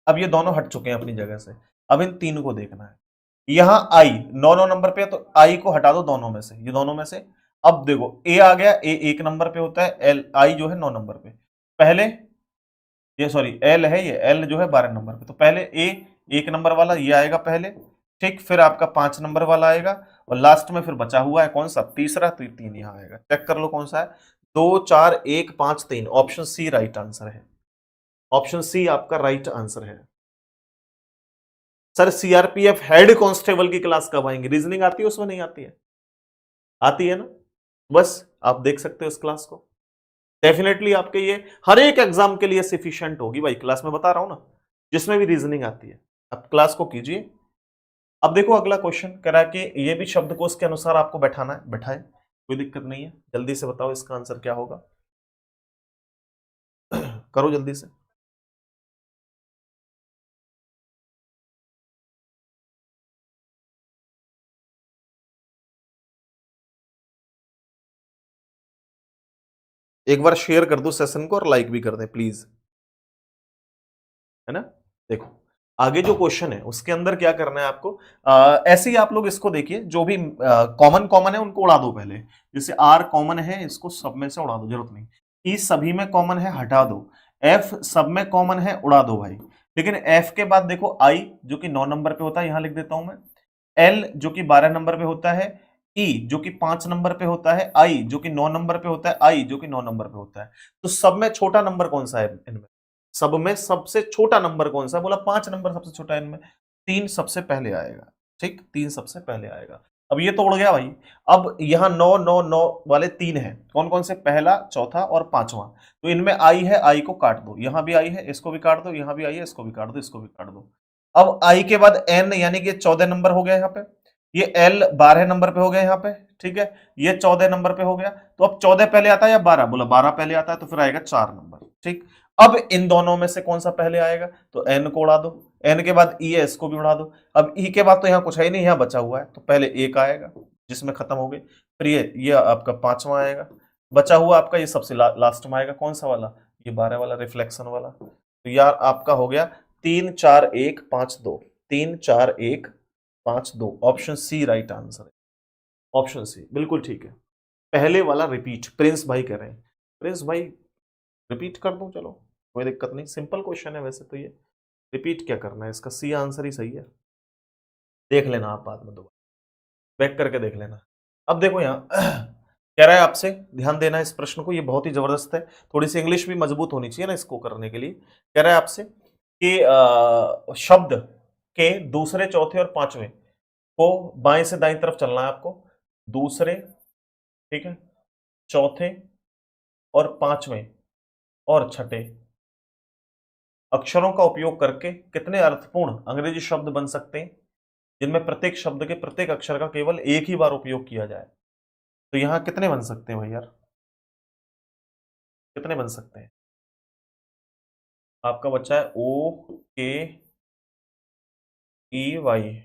अब ये दोनों हट चुके हैं अपनी जगह से, अब इन तीन को देखना है। यहां आई 9 नंबर पे है, तो आई को हटा दो दोनों में से, ये दोनों में से। अब देखो ए आ गया, ए 1 नंबर पे होता है, एल आई जो है 9 नंबर पे। पहले ये सॉरी एल है, ये एल जो है 12 नंबर पे, तो पहले ए 1 नंबर वाला ये आएगा पहले। ठीक, फिर आपका 5 नंबर वाला आएगा, और लास्ट में फिर बचा हुआ है कौन सा? तीसरा, तो 3 यहां आएगा। चेक कर लो कौन सा है। 2 4 1 5 3, ऑप्शन सी राइट आंसर है। ऑप्शन सी आपका राइट आंसर है। सर सीआरपीएफ हेड कांस्टेबल की क्लास कब आएंगे? रीजनिंग आती है उसमें? नहीं आती है? आती है ना? बस आप देख सकते हो इस क्लास को। डेफिनेटली आपके ये हर एक एग्जाम के लिए सफिशिएंट होगी भाई, क्लास में बता रहा हूं ना, जिसमें भी रीजनिंग आती है। आप क्लास को कीजिए। अब देखो अगला क्वेश्चन कह रहा है कि ये भी शब्दकोश के अनुसार आपको बैठाना है, बैठाए, कोई दिक्कत नहीं है। जल्दी से बताओ इसका आंसर क्या होगा। करो जल्दी से। एक बार शेयर कर दो सेशन को, और लाइक भी कर दें प्लीज, है ना। देखो आगे जो क्वेश्चन है उसके अंदर क्या करना है आपको। ऐसे ही आप लोग इसको देखिए, जो भी कॉमन कॉमन है उनको उड़ा दो पहले। जैसे आर कॉमन है, इसको सब में से उड़ा दो, जरूरत नहीं। ई सभी में कॉमन है, हटा दो। एफ सब में कॉमन है, उड़ा दो भाई। लेकिन एफ के बाद देखो आई जो कि 9 नंबर पे होता है, यहां लिख देता हूं मैं। एल जो कि 12 नंबर पे होता है, ई जो कि 5 नंबर पे होता है, आई जो कि 9 नंबर पे होता है, आई जो कि 9 नंबर पे होता है। तो सब में छोटा नंबर कौन सा है इनमें? सब में सबसे छोटा नंबर कौन सा? बोला 5 नंबर सबसे छोटा है इनमें। 3 सबसे पहले आएगा। ठीक, 3 सबसे पहले आएगा। अब ये तो उड़ गया भाई। अब यहां 9 9 9 वाले 3 हैं, कौन कौन से? पहला, चौथा और पांचवा। तो इनमें आई है, आई को काट दो, यहां भी आई है, इसको भी काट दो, यहां भी आई है, इसको भी काट दो, इसको भी काट दो। अब आई के बाद एन, यानी कि 14 नंबर हो गया यहाँ पे। ये एल 12 नंबर पे हो गया यहाँ पे। ठीक है, ये 14 नंबर पे हो गया। तो अब 14 पहले आता है या 12? बोला 12 पहले आता है, तो फिर आएगा 4 नंबर। ठीक, अब इन दोनों में से कौन सा पहले आएगा? तो एन को उड़ा दो। एन के बाद ई है, इसको भी उड़ा दो। अब ई के बाद तो यहाँ कुछ है ही नहीं, यहाँ बचा हुआ है, तो पहले एक आएगा जिसमें खत्म हो गई। फिर ये आपका पांचवा आएगा। बचा हुआ आपका ये सबसे लास्ट में आएगा, कौन सा वाला? ये 12 वाला, रिफ्लेक्शन वाला। तो यार आपका हो गया 3 4 1 5 2। 3 4 1 5 2, ऑप्शन सी राइट आंसर है। ऑप्शन सी बिल्कुल ठीक है। पहले वाला रिपीट, प्रिंस भाई कह रहे हैं। प्रिंस भाई रिपीट कर दूं? चलो कोई दिक्कत नहीं, सिंपल क्वेश्चन है वैसे तो ये। रिपीट क्या करना है, इसका सी आंसर ही सही है। देख लेना आप बाद में, दोबारा बैक करके देख लेना। अब देखो यहाँ कह रहा है आपसे ध्यान देना इस प्रश्न को, ये बहुत ही जबरदस्त है। थोड़ी सी इंग्लिश भी मजबूत होनी चाहिए ना इसको करने के लिए। कह रहा है आपसे कि शब्द के दूसरे, चौथे और पांचवें को बाएं से दाएं तरफ चलना है आपको। दूसरे, ठीक है, चौथे और पांचवें और छठे अक्षरों का उपयोग करके कितने अर्थपूर्ण अंग्रेजी शब्द बन सकते हैं जिनमें प्रत्येक शब्द के प्रत्येक अक्षर का केवल एक ही बार उपयोग किया जाए? तो यहां कितने बन सकते हैं भाई यार? कितने बन सकते हैं? आपका बच्चा है ओ के ई वाई।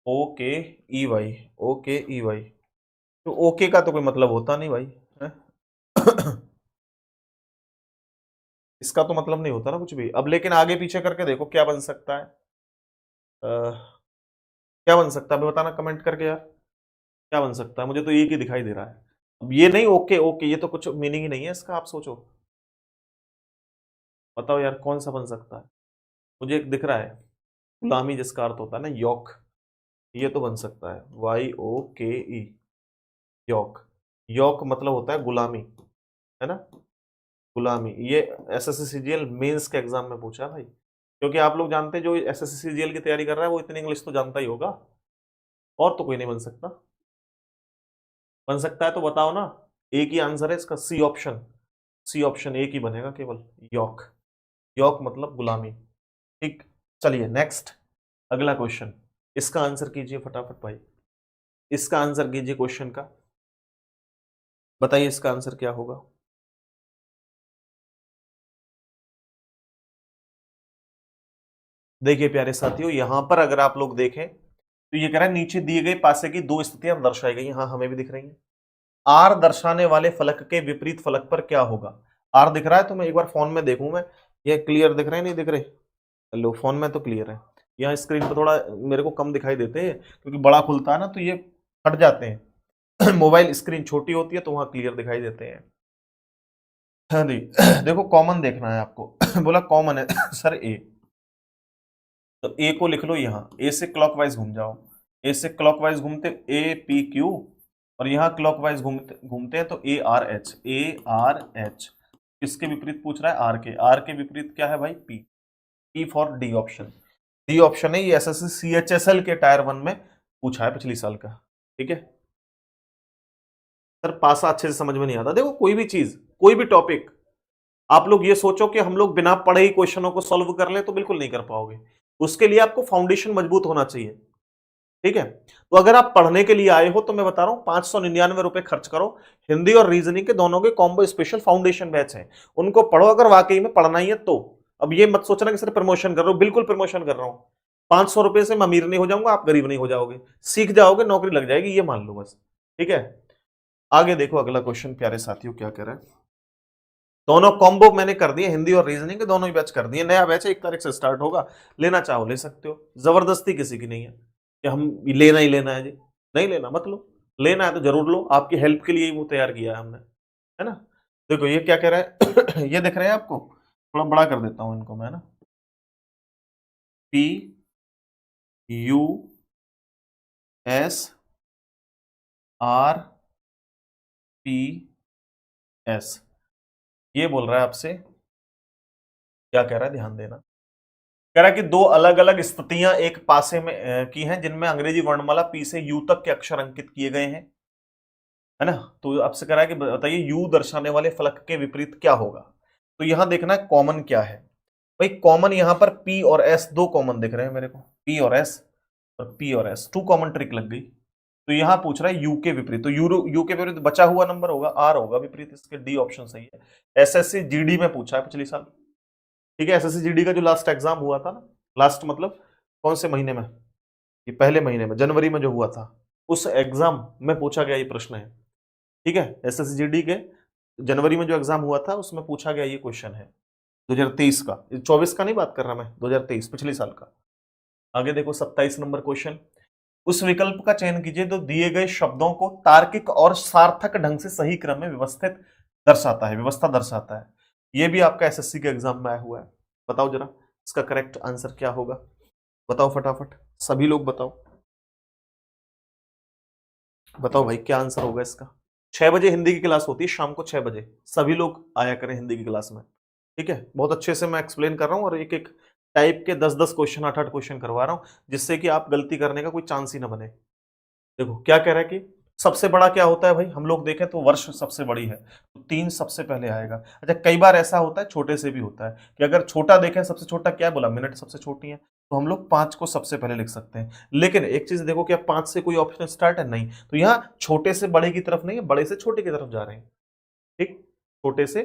ओ के ई वाई। ओ के ई वाई। तो ओके का तो कोई मतलब होता नहीं भाई, है? इसका तो मतलब नहीं होता ना कुछ भी। अब लेकिन आगे पीछे करके देखो क्या बन सकता है। क्या बन सकता है बताना कमेंट करके यार। क्या बन सकता है? मुझे तो एक ही दिखाई दे रहा है। अब ये नहीं ओके ओके, ये तो कुछ मीनिंग ही नहीं है इसका, आप सोचो। बताओ यार कौन सा बन सकता है? मुझे एक दिख रहा है, गुलामी जिसका अर्थ होता है ना यॉक, ये तो बन सकता है, वाई ओ के ई, यॉक। यॉक मतलब होता है गुलामी, है ना। गुलामी, ये एसएससी मेंस के एग्जाम में पूछा है भाई। क्योंकि आप लोग जानते हैं जो एसएससी की तैयारी कर रहा है वो इतनी इंग्लिश तो जानता ही होगा, और तो कोई नहीं बन सकता। बन सकता है तो बताओ ना। एक ही आंसर है इसका, सी ऑप्शन। सी ऑप्शन एक ही बनेगा केवल, यॉक। यॉक मतलब गुलामी। ठीक, चलिए नेक्स्ट, अगला क्वेश्चन। इसका आंसर कीजिए फटाफट भाई। इसका आंसर कीजिए क्वेश्चन का, बताइए इसका आंसर क्या होगा। देखिए प्यारे साथियों, यहां पर अगर आप लोग देखें तो ये कह रहा है नीचे दिए गए पासे की दो स्थितियां दर्शाई गई, हाँ हमें भी दिख रही हैं। आर दर्शाने वाले फलक के विपरीत फलक पर क्या होगा? आर दिख रहा है तो मैं एक बार फोन में देखूं, मैं ये क्लियर दिख रहे हैं नहीं दिख रहे? लो फोन में तो क्लियर है, यहाँ स्क्रीन पर थोड़ा मेरे को कम दिखाई देते हैं क्योंकि बड़ा खुलता है ना तो ये हट जाते हैं। मोबाइल स्क्रीन छोटी होती है तो वहां क्लियर दिखाई देते हैं। हाँ जी। देखो कॉमन देखना है आपको। बोला कॉमन है सर ए, तो ए को लिख लो यहाँ, ए से क्लॉकवाइज घूम जाओ, ए से क्लॉकवाइज घूमते ए पी क्यू, और यहाँ क्लॉकवाइज घूमते घूमते हैं तो A R H, A R H. किसके विपरीत पूछ रहा है? आर के विपरीत क्या है भाई? P. P for D option. D option है, ये एसएससी सीएचएसएल के टायर 1 में पूछा है पिछली साल का। ठीक है सर, पासा अच्छे से समझ में नहीं आता। देखो कोई भी चीज, कोई भी टॉपिक, आप लोग ये सोचो कि हम लोग बिना पढ़े ही क्वेश्चनों को सॉल्व कर ले तो बिल्कुल नहीं कर पाओगे। उसके लिए आपको फाउंडेशन मजबूत होना चाहिए। ठीक है, तो अगर आप पढ़ने के लिए आए हो तो मैं बता रहा हूं 599 रुपए खर्च करो, हिंदी और रीजनिंग के दोनों के कॉम्बो स्पेशल फाउंडेशन बैच है, उनको पढ़ो अगर वाकई में पढ़ना ही है तो। अब ये मत सोचना कि सिर्फ प्रमोशन कर रहा हूं, बिल्कुल प्रमोशन कर रहा हूं। 500 रुपए से मैं अमीर नहीं हो जाऊंगा, आप गरीब नहीं हो जाओगे, सीख जाओगे, नौकरी लग जाएगी, ये मान लो बस। ठीक है, आगे देखो अगला क्वेश्चन प्यारे साथियों क्या कह रहा है। दोनों कॉम्बो मैंने कर दिए, हिंदी और रीजनिंग के दोनों ही बैच कर दिए। नया बैच 1 तारीख से स्टार्ट होगा, लेना चाहो ले सकते हो, जबरदस्ती किसी की नहीं है कि हम लेना ही लेना है जी। नहीं लेना मत लो, लेना है तो जरूर लो, आपकी हेल्प के लिए ही वो तैयार किया है हमने, है ना। देखो ये क्या कह रहा है। ये दिख रहा है आपको? थोड़ा बड़ा कर देता हूं इनको मैं ना। P U S R P S, ये बोल रहा है आपसे। क्या कह रहा है ध्यान देना। कह रहा है कि दो अलग अलग स्थितियां एक पासे में की हैं जिनमें अंग्रेजी वर्णमाला पी से यू तक के अक्षर अंकित किए गए हैं, है ना। तो आपसे कह रहा है कि बताइए यू दर्शाने वाले फलक के विपरीत क्या होगा। तो यहां देखना है कॉमन क्या है। भाई कॉमन यहां पर पी और एस दो कॉमन दिख रहे हैं मेरे को, पी और एस, और पी और एस टू कॉमन ट्रिक लग गई। तो यहां पूछ रहा है यू के विपरीत, तो यू के विपरीत बचा हुआ नंबर होगा, आर होगा विपरीत, इसके डी ऑप्शन सही है। एसएससी जीडी में पूछा है पिछली साल। ठीक है, एसएससी जीडी का जो लास्ट एग्जाम हुआ था ना, लास्ट मतलब कौन से महीने में? ये पहले महीने में, जनवरी में जो हुआ था, उस एग्जाम में पूछा गया ये प्रश्न है। ठीक है, एसएससी जीडी के जनवरी में जो एग्जाम हुआ था उसमें पूछा गया ये क्वेश्चन है 2023 का, 24 का नहीं बात कर रहा मैं, 2023 पिछले साल का। आगे देखो 27 नंबर क्वेश्चन। उस विकल्प का चयन कीजिए जो दिए गए शब्दों को तार्किक और सार्थक ढंग से सही क्रम में व्यवस्थित दर्शाता है, व्यवस्था दर्शाता है। यह भी आपका एसएससी के एग्जाम में आया हुआ है। बताओ जरा इसका करेक्ट आंसर क्या होगा, बताओ फटाफट, सभी लोग बताओ, बताओ भाई क्या आंसर होगा इसका। 6 बजे हिंदी की क्लास होती है, शाम को 6 बजे, सभी लोग आया करें हिंदी की क्लास में। ठीक है, बहुत अच्छे से मैं एक्सप्लेन कर रहा हूं और एक एक टाइप के 10-10 क्वेश्चन, 8-8 क्वेश्चन करवा रहा हूं, जिससे कि आप गलती करने का कोई चांस ही ना बने। देखो क्या कह रहा है कि सबसे बड़ा क्या होता है भाई, हम लोग देखें तो वर्ष सबसे बड़ी है, तो 3 सबसे पहले आएगा। अच्छा कई बार ऐसा होता है छोटे से भी होता है कि अगर छोटा देखें, सबसे छोटा क्या बोला, मिनट सबसे छोटी है, तो हम लोग 5 को सबसे पहले लिख सकते हैं। लेकिन एक चीज देखो, क्या 5 से कोई ऑप्शन स्टार्ट है? नहीं, तो यहाँ छोटे से बड़े की तरफ नहीं है, बड़े से छोटे की तरफ जा रहे हैं। ठीक, छोटे से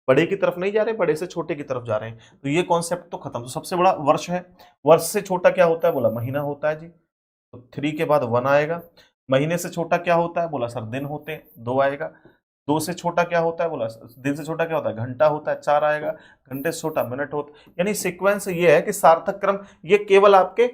बड़े की तरफ नहीं जा रहे, बड़े से छोटे की तरफ जा रहे हैं, तो ये कॉन्सेप्ट तो खत्म। तो सबसे बड़ा वर्ष है, वर्ष से छोटा क्या होता है बोला, महीना होता है जी, तो 3 के बाद 1 आएगा। महीने से छोटा क्या होता है बोला सर, दिन होते हैं, 2 आएगा। 2 से छोटा क्या होता है बोला, दिन से छोटा क्या होता है, घंटा होता है, 4 आएगा। घंटे से छोटा मिनट होता है। यानी सीक्वेंस ये है कि सार्थक क्रम, ये केवल आपके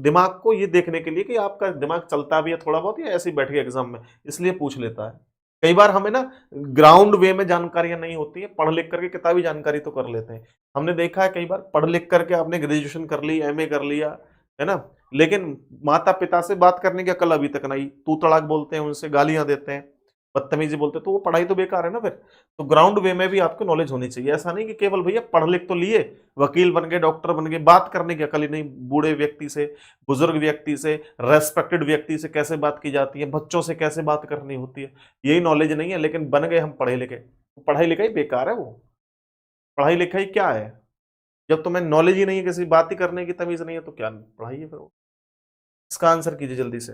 दिमाग को ये देखने के लिए कि आपका दिमाग चलता भी है थोड़ा बहुत या ऐसे ही बैठ के एग्जाम में, इसलिए पूछ लेता है। कई बार हमें ना ग्राउंड वे में जानकारियां नहीं होती है, पढ़ लिख करके किताबी जानकारी तो कर लेते हैं। हमने देखा है कई बार पढ़ लिख करके आपने ग्रेजुएशन कर ली, एमए कर लिया, है ना, लेकिन माता पिता से बात करने की अकल अभी तक नहीं, तू तड़ाक बोलते हैं, उनसे गालियां देते हैं, बदतमीजी बोलते हैं, तो वो पढ़ाई तो बेकार है ना फिर। तो ग्राउंड वे में भी आपको नॉलेज होनी चाहिए, ऐसा नहीं कि केवल भैया पढ़ लिख तो लिए, वकील बन गए, डॉक्टर बन गए, बात करने की अकल ही नहीं। बूढ़े व्यक्ति से, बुजुर्ग व्यक्ति से, रेस्पेक्टेड व्यक्ति से कैसे बात की जाती है, बच्चों से कैसे बात करनी होती है, यही नॉलेज नहीं है। लेकिन बन गए हम पढ़े लिखे, पढ़ाई लिखाई बेकार है वो। पढ़ाई लिखाई क्या है, जब तुम्हें नॉलेज ही नहीं है, किसी बात ही करने की तमीज नहीं है, तो क्या पढ़ाई है फिर वो। इसका आंसर कीजिए जल्दी से।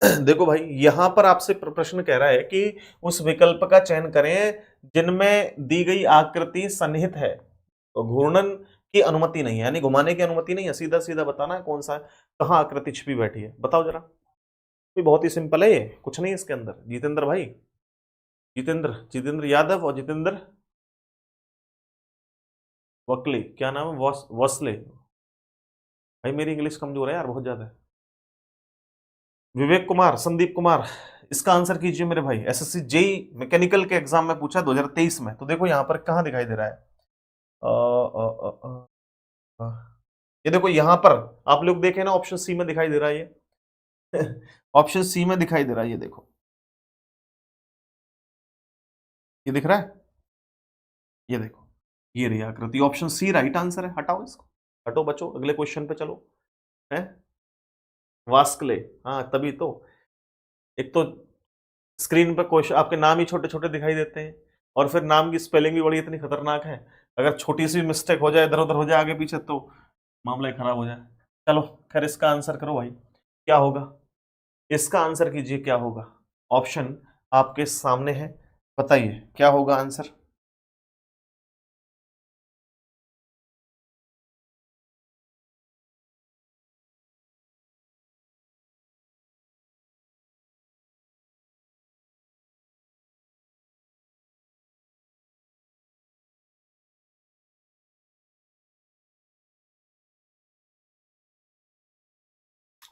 देखो भाई यहां पर आपसे प्रश्न कह रहा है कि उस विकल्प का चयन करें जिनमें दी गई आकृति सन्निहित है, तो घूर्णन की अनुमति नहीं है, यानी घुमाने की अनुमति नहीं है, सीधा सीधा बताना है कौन सा है, कहाँ आकृति छिपी बैठी है, बताओ जरा। ये बहुत ही सिंपल है, ये कुछ नहीं है इसके अंदर। जितेंद्र भाई, जितेंद्र जितेंद्र यादव और जितेंद्र वकले, क्या नाम है, वसले। भाई मेरी इंग्लिश कमजोर है यार, बहुत ज्यादा है। विवेक कुमार, संदीप कुमार, इसका आंसर कीजिए मेरे भाई। एसएससी जेई मैकेनिकल के एग्जाम में पूछा 2023 में, तो देखो यहां पर कहां दिखाई दे रहा है। अ, अ, अ, अ, ये देखो यहां पर आप लोग देखें ना, ऑप्शन सी में दिखाई दे रहा है ये। ऑप्शन सी में दिखाई दे रहा है, ये देखो, ये दिख रहा है, ये देखो, ये रही आकृति, ऑप्शन सी राइट आंसर है। हटाओ इसको, हटो बच्चों, अगले क्वेश्चन पे चलो। है वास्कले, हाँ तभी तो। एक तो स्क्रीन पर क्वेश्चन आपके नाम ही छोटे छोटे दिखाई देते हैं, और फिर नाम की स्पेलिंग भी बड़ी इतनी खतरनाक है, अगर छोटी सी मिस्टेक हो जाए, इधर उधर हो जाए आगे पीछे, तो मामला ही खराब हो जाए। चलो खैर, इसका आंसर करो भाई, क्या होगा, इसका आंसर कीजिए क्या होगा। ऑप्शन आपके सामने है, बताइए क्या होगा आंसर।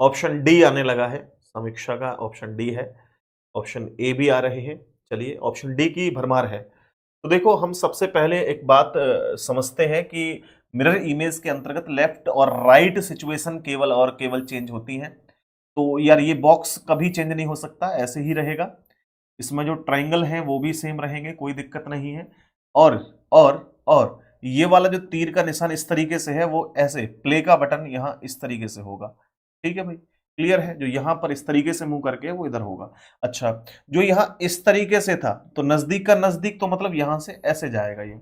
ऑप्शन डी आने लगा है, समीक्षा का ऑप्शन डी है, ऑप्शन ए भी आ रहे हैं। चलिए ऑप्शन डी की भरमार है। तो देखो हम सबसे पहले एक बात समझते हैं कि मिरर इमेज के अंतर्गत लेफ्ट और राइट सिचुएशन केवल और केवल चेंज होती हैं। तो यार ये बॉक्स कभी चेंज नहीं हो सकता, ऐसे ही रहेगा। इसमें जो ट्राइंगल है वो भी सेम रहेंगे, कोई दिक्कत नहीं है। और और ये वाला जो तीर का निशान इस तरीके से है, वो ऐसे प्ले का बटन यहाँ इस तरीके से होगा। ठीक है भाई, क्लियर है, जो यहां पर इस तरीके से मुंह करके वो इधर होगा। अच्छा, जो यहां इस तरीके से था, तो नजदीक का नजदीक, तो मतलब यहां से ऐसे जाएगा ये।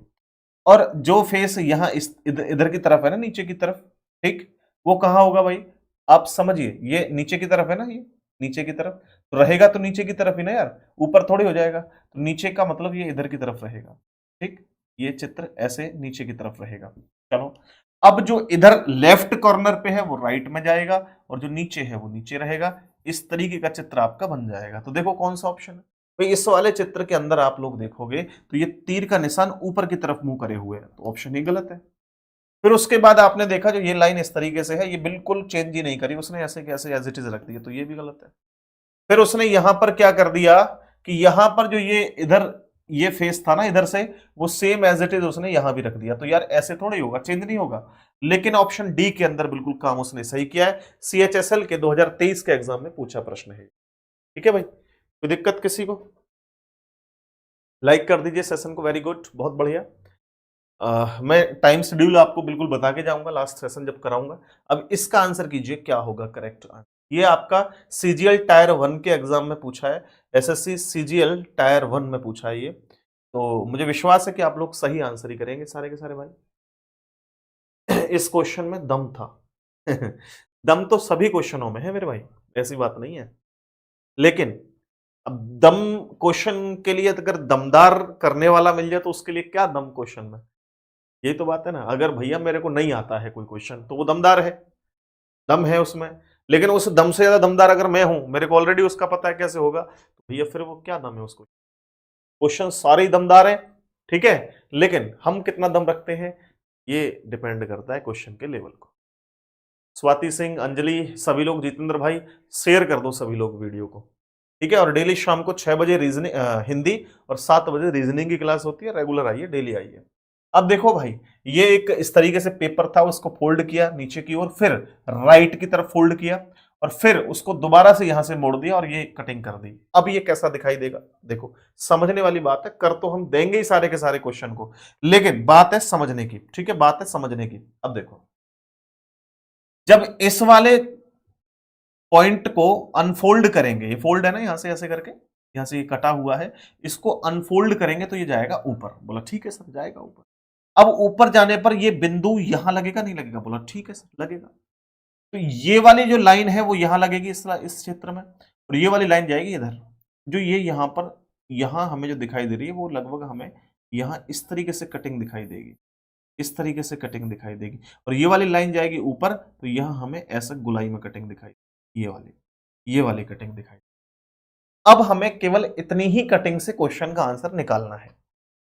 और जो फेस यहाँ इस इधर की तरफ है ना, नीचे की तरफ, ठीक, वो कहाँ होगा भाई, आप समझिए, ये नीचे की तरफ है ना, ये नीचे की तरफ, तो रहेगा तो नीचे की तरफ ही ना यार, ऊपर थोड़ी हो जाएगा, तो नीचे का मतलब ये इधर की तरफ रहेगा। ठीक, ये चित्र ऐसे नीचे की तरफ रहेगा। चलो, अब जो इधर लेफ्ट कॉर्नर पे है वो राइट में जाएगा, और जो नीचे है वो नीचे रहेगा। इस तरीके का चित्र आपका बन जाएगा। तो देखो कौन सा ऑप्शन है भाई, इस वाले चित्र के अंदर आप लोग देखोगे तो ये तीर का निशान ऊपर की तरफ मुंह करे हुए है, तो ऑप्शन ही गलत है। फिर उसके बाद आपने देखा जो ये लाइन इस तरीके से है, ये बिल्कुल चेंज ही नहीं करी उसने, ऐसे कैसे एज इट इज रख दिया, तो ये भी गलत है। फिर उसने यहां पर क्या कर दिया कि यहां पर जो ये इधर ये फेस था ना इधर से, वो सेम एज इट इज उसने यहां भी रख दिया। तो यार ऐसे थोड़ा ही होगा, चेंज नहीं होगा। लेकिन ऑप्शन डी के अंदर बिल्कुल काम उसने सही किया है। सीएचएसएल के 2023 के एग्जाम में पूछा प्रश्न है। ठीक है भाई, कोई दिक्कत किसी को? लाइक कर दीजिए सेशन को, वेरी गुड, बहुत बढ़िया। मैं टाइम शेड्यूल आपको बिल्कुल बता के जाऊंगा लास्ट सेशन जब कराऊंगा। अब इसका आंसर कीजिए क्या होगा करेक्ट आंसर। ये आपका सीजीएल टायर 1 के एग्जाम में पूछा है, एसएससी सीजीएल टायर 1 में पूछा है ये। तो मुझे विश्वास है कि आप लोग सही आंसर ही करेंगे सारे के सारे भाई। इस क्वेश्चन में दम था। दम तो सभी क्वेश्चनों में है मेरे भाई, ऐसी बात नहीं है। लेकिन अब दम क्वेश्चन के लिए अगर दमदार करने वाला मिल जाए तो उसके लिए क्या दम क्वेश्चन में, यही तो बात है ना। अगर भैया मेरे को नहीं आता है कोई क्वेश्चन तो वो दमदार है, दम है उसमें। लेकिन उस दम से ज्यादा दमदार अगर मैं हूं, मेरे को ऑलरेडी उसका पता है कैसे होगा, तो भैया फिर वो क्या दम है उसको। क्वेश्चन सारे ही दमदार हैं, ठीक है, लेकिन हम कितना दम रखते हैं ये डिपेंड करता है क्वेश्चन के लेवल को। स्वाति सिंह, अंजलि, सभी लोग, जितेंद्र भाई, शेयर कर दो सभी लोग वीडियो को। ठीक है, और डेली शाम को 6 बजे रीजनिंग हिंदी और 7 बजे रीजनिंग की क्लास होती है, रेगुलर आइए, डेली आइए। अब देखो भाई, ये एक इस तरीके से पेपर था, उसको फोल्ड किया नीचे की ओर, फिर राइट की तरफ फोल्ड किया, और फिर उसको दोबारा से यहां से मोड़ दिया और ये कटिंग कर दी। अब ये कैसा दिखाई देगा, देखो समझने वाली बात है, कर तो हम देंगे ही सारे के सारे क्वेश्चन को, लेकिन बात है समझने की। ठीक है, बात है समझने की। अब देखो, जब इस वाले पॉइंट को अनफोल्ड करेंगे, ये फोल्ड है ना यहां से ऐसे करके, यहां से ये कटा हुआ है, इसको अनफोल्ड करेंगे तो ये जाएगा ऊपर। बोला ठीक है सर, जाएगा ऊपर। अब ऊपर जाने पर ये बिंदु यहां लगेगा नहीं लगेगा, बोला ठीक है सर लगेगा। तो ये वाली जो लाइन है वो यहां लगेगी इस क्षेत्र में, और ये वाली लाइन जाएगी इधर। जो ये यहां पर, यहां हमें जो दिखाई दे रही है वो लगभग हमें यहां इस तरीके से कटिंग दिखाई देगी। इस तरीके से कटिंग दिखाई देगी, और ये वाली लाइन जाएगी ऊपर, तो यहां हमें ऐसा गुलाई में कटिंग दिखाई, ये वाली कटिंग दिखाई। अब हमें केवल इतनी ही कटिंग से क्वेश्चन का आंसर निकालना है।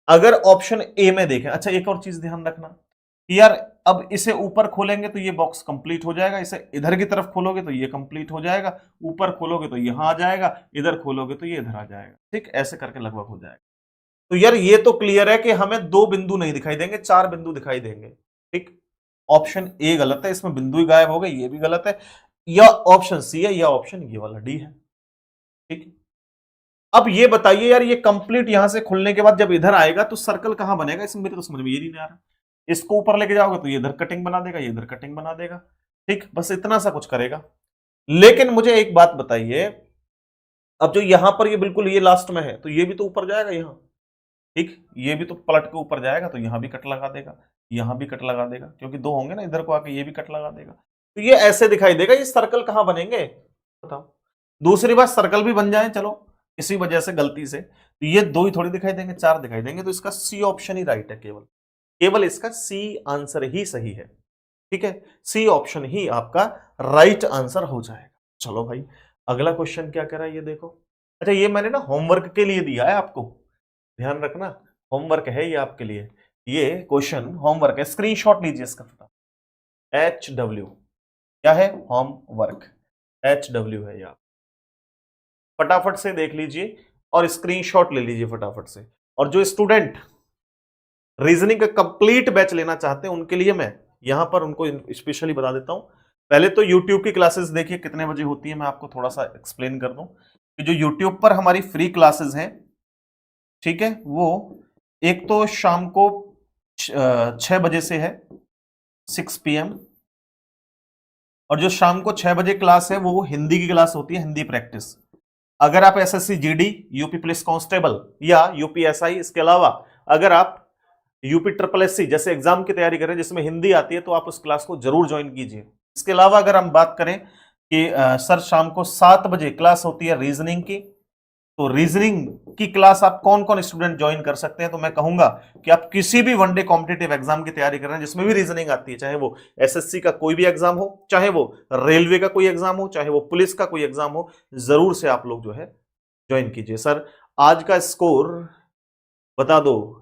अगर ऑप्शन ए में देखें, अच्छा एक और चीज ध्यान रखना कि यार अब इसे ऊपर खोलेंगे तो ये बॉक्स कंप्लीट हो जाएगा, इसे इधर की तरफ खोलोगे तो ये कंप्लीट हो जाएगा, ऊपर खोलोगे तो यहां आ जाएगा, इधर खोलोगे तो ये इधर आ जाएगा, ठीक, ऐसे करके लगभग हो जाएगा। तो यार ये तो क्लियर है कि हमें दो बिंदु नहीं दिखाई देंगे, चार बिंदु दिखाई देंगे, ठीक। ऑप्शन ए गलत है, इसमें बिंदु ही गायब हो गए, ये भी गलत है, या ऑप्शन सी है, या ऑप्शन ये वाला डी है, ठीक। अब ये बताइए यार, ये कंप्लीट यहां से खुलने के बाद जब इधर आएगा तो सर्कल कहां बनेगा, इसमें मेरे तो समझ में ये नहीं आ रहा। इसको ऊपर लेके जाओगे तो ये इधर कटिंग बना देगा, ये इधर कटिंग बना देगा, ठीक, बस इतना सा कुछ करेगा। लेकिन मुझे एक बात बताइए, अब जो यहां पर ये बिल्कुल ये लास्ट में है, तो ये भी तो ऊपर जाएगा यहां, ठीक, ये भी तो पलट के ऊपर जाएगा, तो यहां भी कट लगा देगा, यहां भी कट लगा देगा, क्योंकि दो होंगे ना, इधर को आके ये भी कट लगा देगा, तो ये ऐसे दिखाई देगा। ये सर्कल कहां बनेंगे बताओ। दूसरी बात, सर्कल भी बन जाए चलो, इसी वजह से गलती से, तो ये दो ही थोड़ी दिखाई देंगे, चार दिखाई देंगे, तो इसका सी ऑप्शन ही राइट है, केवल केवल इसका सी आंसर ही सही है, ठीक है, सी ऑप्शन ही आपका राइट आंसर हो जाएगा। चलो भाई, अगला क्वेश्चन क्या कह रहा है ये देखो। अच्छा ये मैंने ना होमवर्क के लिए दिया है आपको, ध्यान रखना, होमवर्क है ये आपके लिए, ये क्वेश्चन होमवर्क है, स्क्रीनशॉट लीजिए इसका, HW क्या है, होमवर्क, HW है ये, फटाफट से देख लीजिए और स्क्रीनशॉट ले लीजिए फटाफट से। और जो स्टूडेंट रीजनिंग का कंप्लीट बैच लेना चाहते हैं उनके लिए मैं यहां पर उनको स्पेशली बता देता हूं। पहले तो यूट्यूब की क्लासेस देखिए कितने बजे होती है, मैं आपको थोड़ा सा एक्सप्लेन कर दूं कि जो यूट्यूब पर हमारी फ्री क्लासेस हैं, ठीक है, वो एक तो शाम को 6 बजे से है, 6 PM, और जो शाम को 6 बजे क्लास है वो हिंदी की क्लास होती है, हिंदी प्रैक्टिस। अगर आप SSC GD, UP police constable या यूपीएसआई, इसके अलावा अगर आप यूपी ट्रिपल एससी जैसे एग्जाम की तैयारी करें जिसमें हिंदी आती है, तो आप उस क्लास को जरूर ज्वाइन कीजिए। इसके अलावा अगर हम बात करें कि सर शाम को 7 बजे क्लास होती है रीजनिंग की, तो रीजनिंग की क्लास आप कौन कौन स्टूडेंट ज्वाइन कर सकते हैं, तो मैं कहूंगा कि आप किसी भी वनडे कॉम्पिटेटिव एग्जाम की तैयारी कर रहे हैं जिसमें भी रीजनिंग आती है, चाहे वो एसएससी का कोई भी एग्जाम हो, चाहे वो रेलवे का कोई एग्जाम हो, चाहे वो पुलिस का कोई एग्जाम हो, जरूर से आप लोग जो है ज्वाइन कीजिए। सर आज का स्कोर बता दो,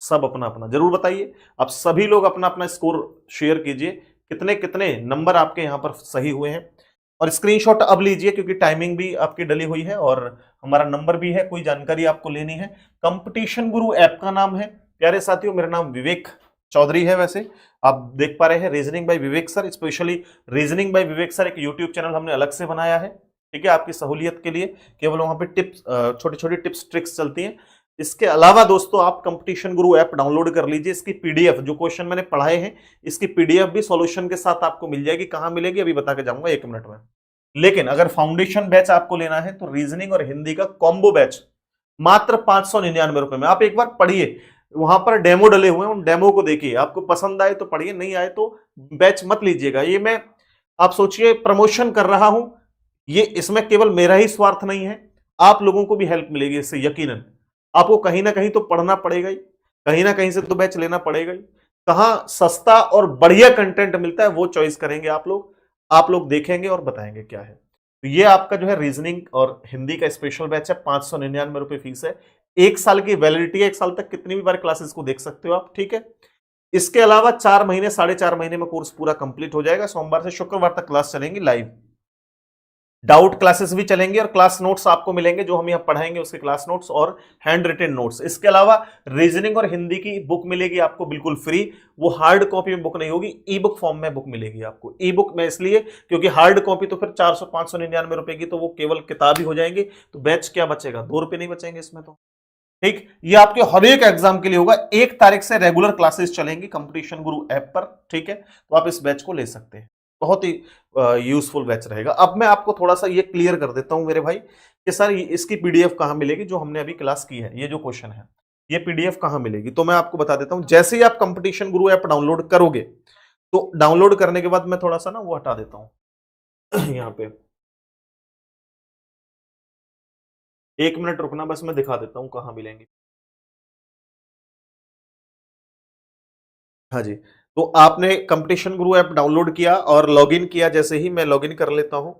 सब अपना अपना जरूर बताइए, आप सभी लोग अपना अपना स्कोर शेयर कीजिए, कितने कितने नंबर आपके यहां पर सही हुए हैं, और स्क्रीनशॉट अब लीजिए क्योंकि टाइमिंग भी आपकी डली हुई है और हमारा नंबर भी है, कोई जानकारी आपको लेनी है। कंपटीशन गुरु ऐप का नाम है, प्यारे साथियों मेरा नाम विवेक चौधरी है, वैसे आप देख पा रहे हैं रीजनिंग बाय विवेक सर, स्पेशली रीजनिंग बाय विवेक सर एक यूट्यूब चैनल हमने अलग से बनाया है, ठीक है, आपकी सहूलियत के लिए, केवल वहां पे टिप्स, छोटी छोटी टिप्स ट्रिक्स चलती हैं। इसके अलावा दोस्तों आप कंपटीशन गुरु ऐप डाउनलोड कर लीजिए, इसकी पीडीएफ जो क्वेश्चन मैंने पढ़ाए हैं, इसकी पीडीएफ भी सॉल्यूशन के साथ आपको मिल जाएगी। कहां मिलेगी अभी बता के जाऊंगा 1 मिनट में। लेकिन अगर फाउंडेशन बैच आपको लेना है तो रीजनिंग और हिंदी का कॉम्बो बैच मात्र 599 रुपए में, आप एक बार पढ़िए, वहां पर डेमो डले हुए हैं, उन डेमो को देखिए, आपको पसंद आए तो पढ़िए, नहीं आए तो बैच मत लीजिएगा। ये मैं, आप सोचिए, प्रमोशन कर रहा हूं, ये इसमें केवल मेरा ही स्वार्थ नहीं है, आप लोगों को भी हेल्प मिलेगी इससे, यकीनन आपको कहीं ना कहीं तो पढ़ना पड़ेगा ही, कहीं ना कहीं से तो बैच लेना पड़ेगा ही। कहां सस्ता और बढ़िया कंटेंट मिलता है वो चॉइस करेंगे आप लोग देखेंगे और बताएंगे क्या है। तो ये आपका जो है रीजनिंग और हिंदी का स्पेशल बैच है, 599 रुपए फीस है, 1 साल की वैलिडिटी है, 1 साल तक कितनी भी बार क्लासेस को देख सकते हो आप, ठीक है। इसके अलावा 4 महीने 4.5 महीने में कोर्स पूरा कंप्लीट हो जाएगा, सोमवार से शुक्रवार तक क्लास चलेंगी लाइव, डाउट क्लासेस भी चलेंगे और क्लास नोट्स आपको मिलेंगे, जो हम यहाँ पढ़ाएंगे उसके क्लास नोट्स और हैंड रिटन नोट्स। इसके अलावा रीजनिंग और हिंदी की बुक मिलेगी आपको बिल्कुल फ्री, वो हार्ड कॉपी में बुक नहीं होगी, ई बुक फॉर्म में बुक मिलेगी आपको। ई बुक में इसलिए क्योंकि हार्ड कॉपी तो फिर 400 599 रुपए की, तो वो केवल किताब ही हो जाएंगे, तो बैच क्या बचेगा, 2 रुपए नहीं बचेंगे इसमें तो, ठीक। ये आपके हर एक एग्जाम के लिए होगा, 1 तारीख से रेगुलर क्लासेस चलेंगी कंपटीशन गुरु ऐप पर, ठीक है, तो आप इस बैच को ले सकते हैं, बहुत ही यूजफुल बैच रहेगा। अब मैं आपको थोड़ा सा ये क्लियर कर देता हूं मेरे भाई कि सर इसकी पीडीएफ कहां मिलेगी, जो हमने अभी क्लास की है, ये जो क्वेश्चन है ये पीडीएफ कहां मिलेगी, तो मैं आपको बता देता हूं। जैसे ही आप कंपटीशन गुरु ऐप डाउनलोड करोगे, तो डाउनलोड करने के बाद मैं थोड़ा सा ना वो हटा देता हूं यहाँ पे, 1 मिनट रुकना, बस मैं दिखा देता हूं कहां मिलेंगे। हाँ जी, तो आपने कंपटीशन गुरु ऐप डाउनलोड किया और लॉगिन किया, जैसे ही मैं लॉगिन कर लेता हूं।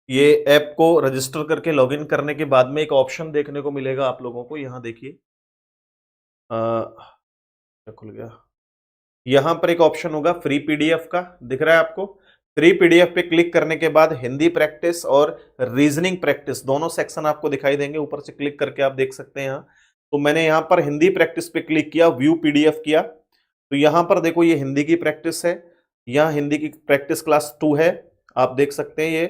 ये ऐप को रजिस्टर करके लॉगिन करने के बाद में एक ऑप्शन देखने को मिलेगा आप लोगों को, यहां देखिए। क्या खुल गया? यहां पर एक ऑप्शन होगा फ्री पीडीएफ का, दिख रहा है आपको? फ्री पीडीएफ पे क्लिक करने के बाद हिंदी प्रैक्टिस और रीजनिंग प्रैक्टिस दोनों सेक्शन आपको दिखाई देंगे। ऊपर से क्लिक करके आप देख सकते हैं यहाँ। तो मैंने यहाँ पर हिंदी प्रैक्टिस पे क्लिक किया, व्यू पीडीएफ किया, तो यहाँ पर देखो ये हिंदी की प्रैक्टिस है। यहाँ हिंदी की प्रैक्टिस क्लास 2 है। आप देख सकते हैं ये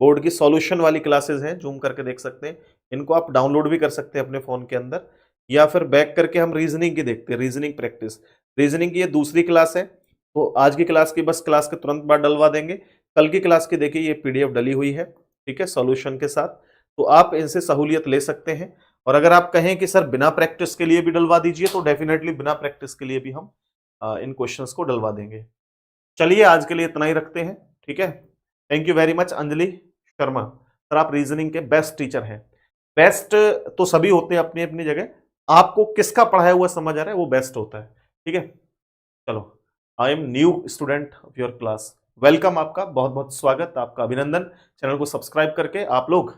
बोर्ड की सॉल्यूशन वाली क्लासेस हैं, जूम करके देख सकते हैं। इनको आप डाउनलोड भी कर सकते हैं अपने फोन के अंदर, या फिर बैक करके हम रीजनिंग की देखते हैं, रीजनिंग प्रैक्टिस। रीजनिंग की ये दूसरी क्लास है, तो आज की क्लास की बस क्लास के तुरंत बाद डलवा देंगे। कल की क्लास की देखिए ये पीडीएफ डली हुई है, ठीक है, सॉल्यूशन के साथ। तो आप इनसे सहूलियत ले सकते हैं। और अगर आप कहें कि सर बिना प्रैक्टिस के लिए भी डलवा दीजिए, तो डेफिनेटली बिना प्रैक्टिस के लिए भी हम इन क्वेश्चंस को डलवा देंगे। चलिए आज के लिए इतना ही रखते हैं, ठीक है। Thank you very much Anjali Sharma sir, आप रीजनिंग के बेस्ट टीचर हैं। बेस्ट तो सभी होते हैं अपनी अपनी जगह, आपको किसका पढ़ाया हुआ समझ आ रहा है वो बेस्ट होता है, ठीक है। चलो, I am new student of your class, welcome, आपका बहुत बहुत स्वागत, आपका अभिनंदन। चैनल को सब्सक्राइब करके आप लोग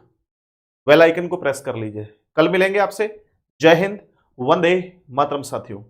बेल आइकन को प्रेस कर लीजिए। कल मिलेंगे आपसे। जय हिंद, वंदे मातरम साथियों।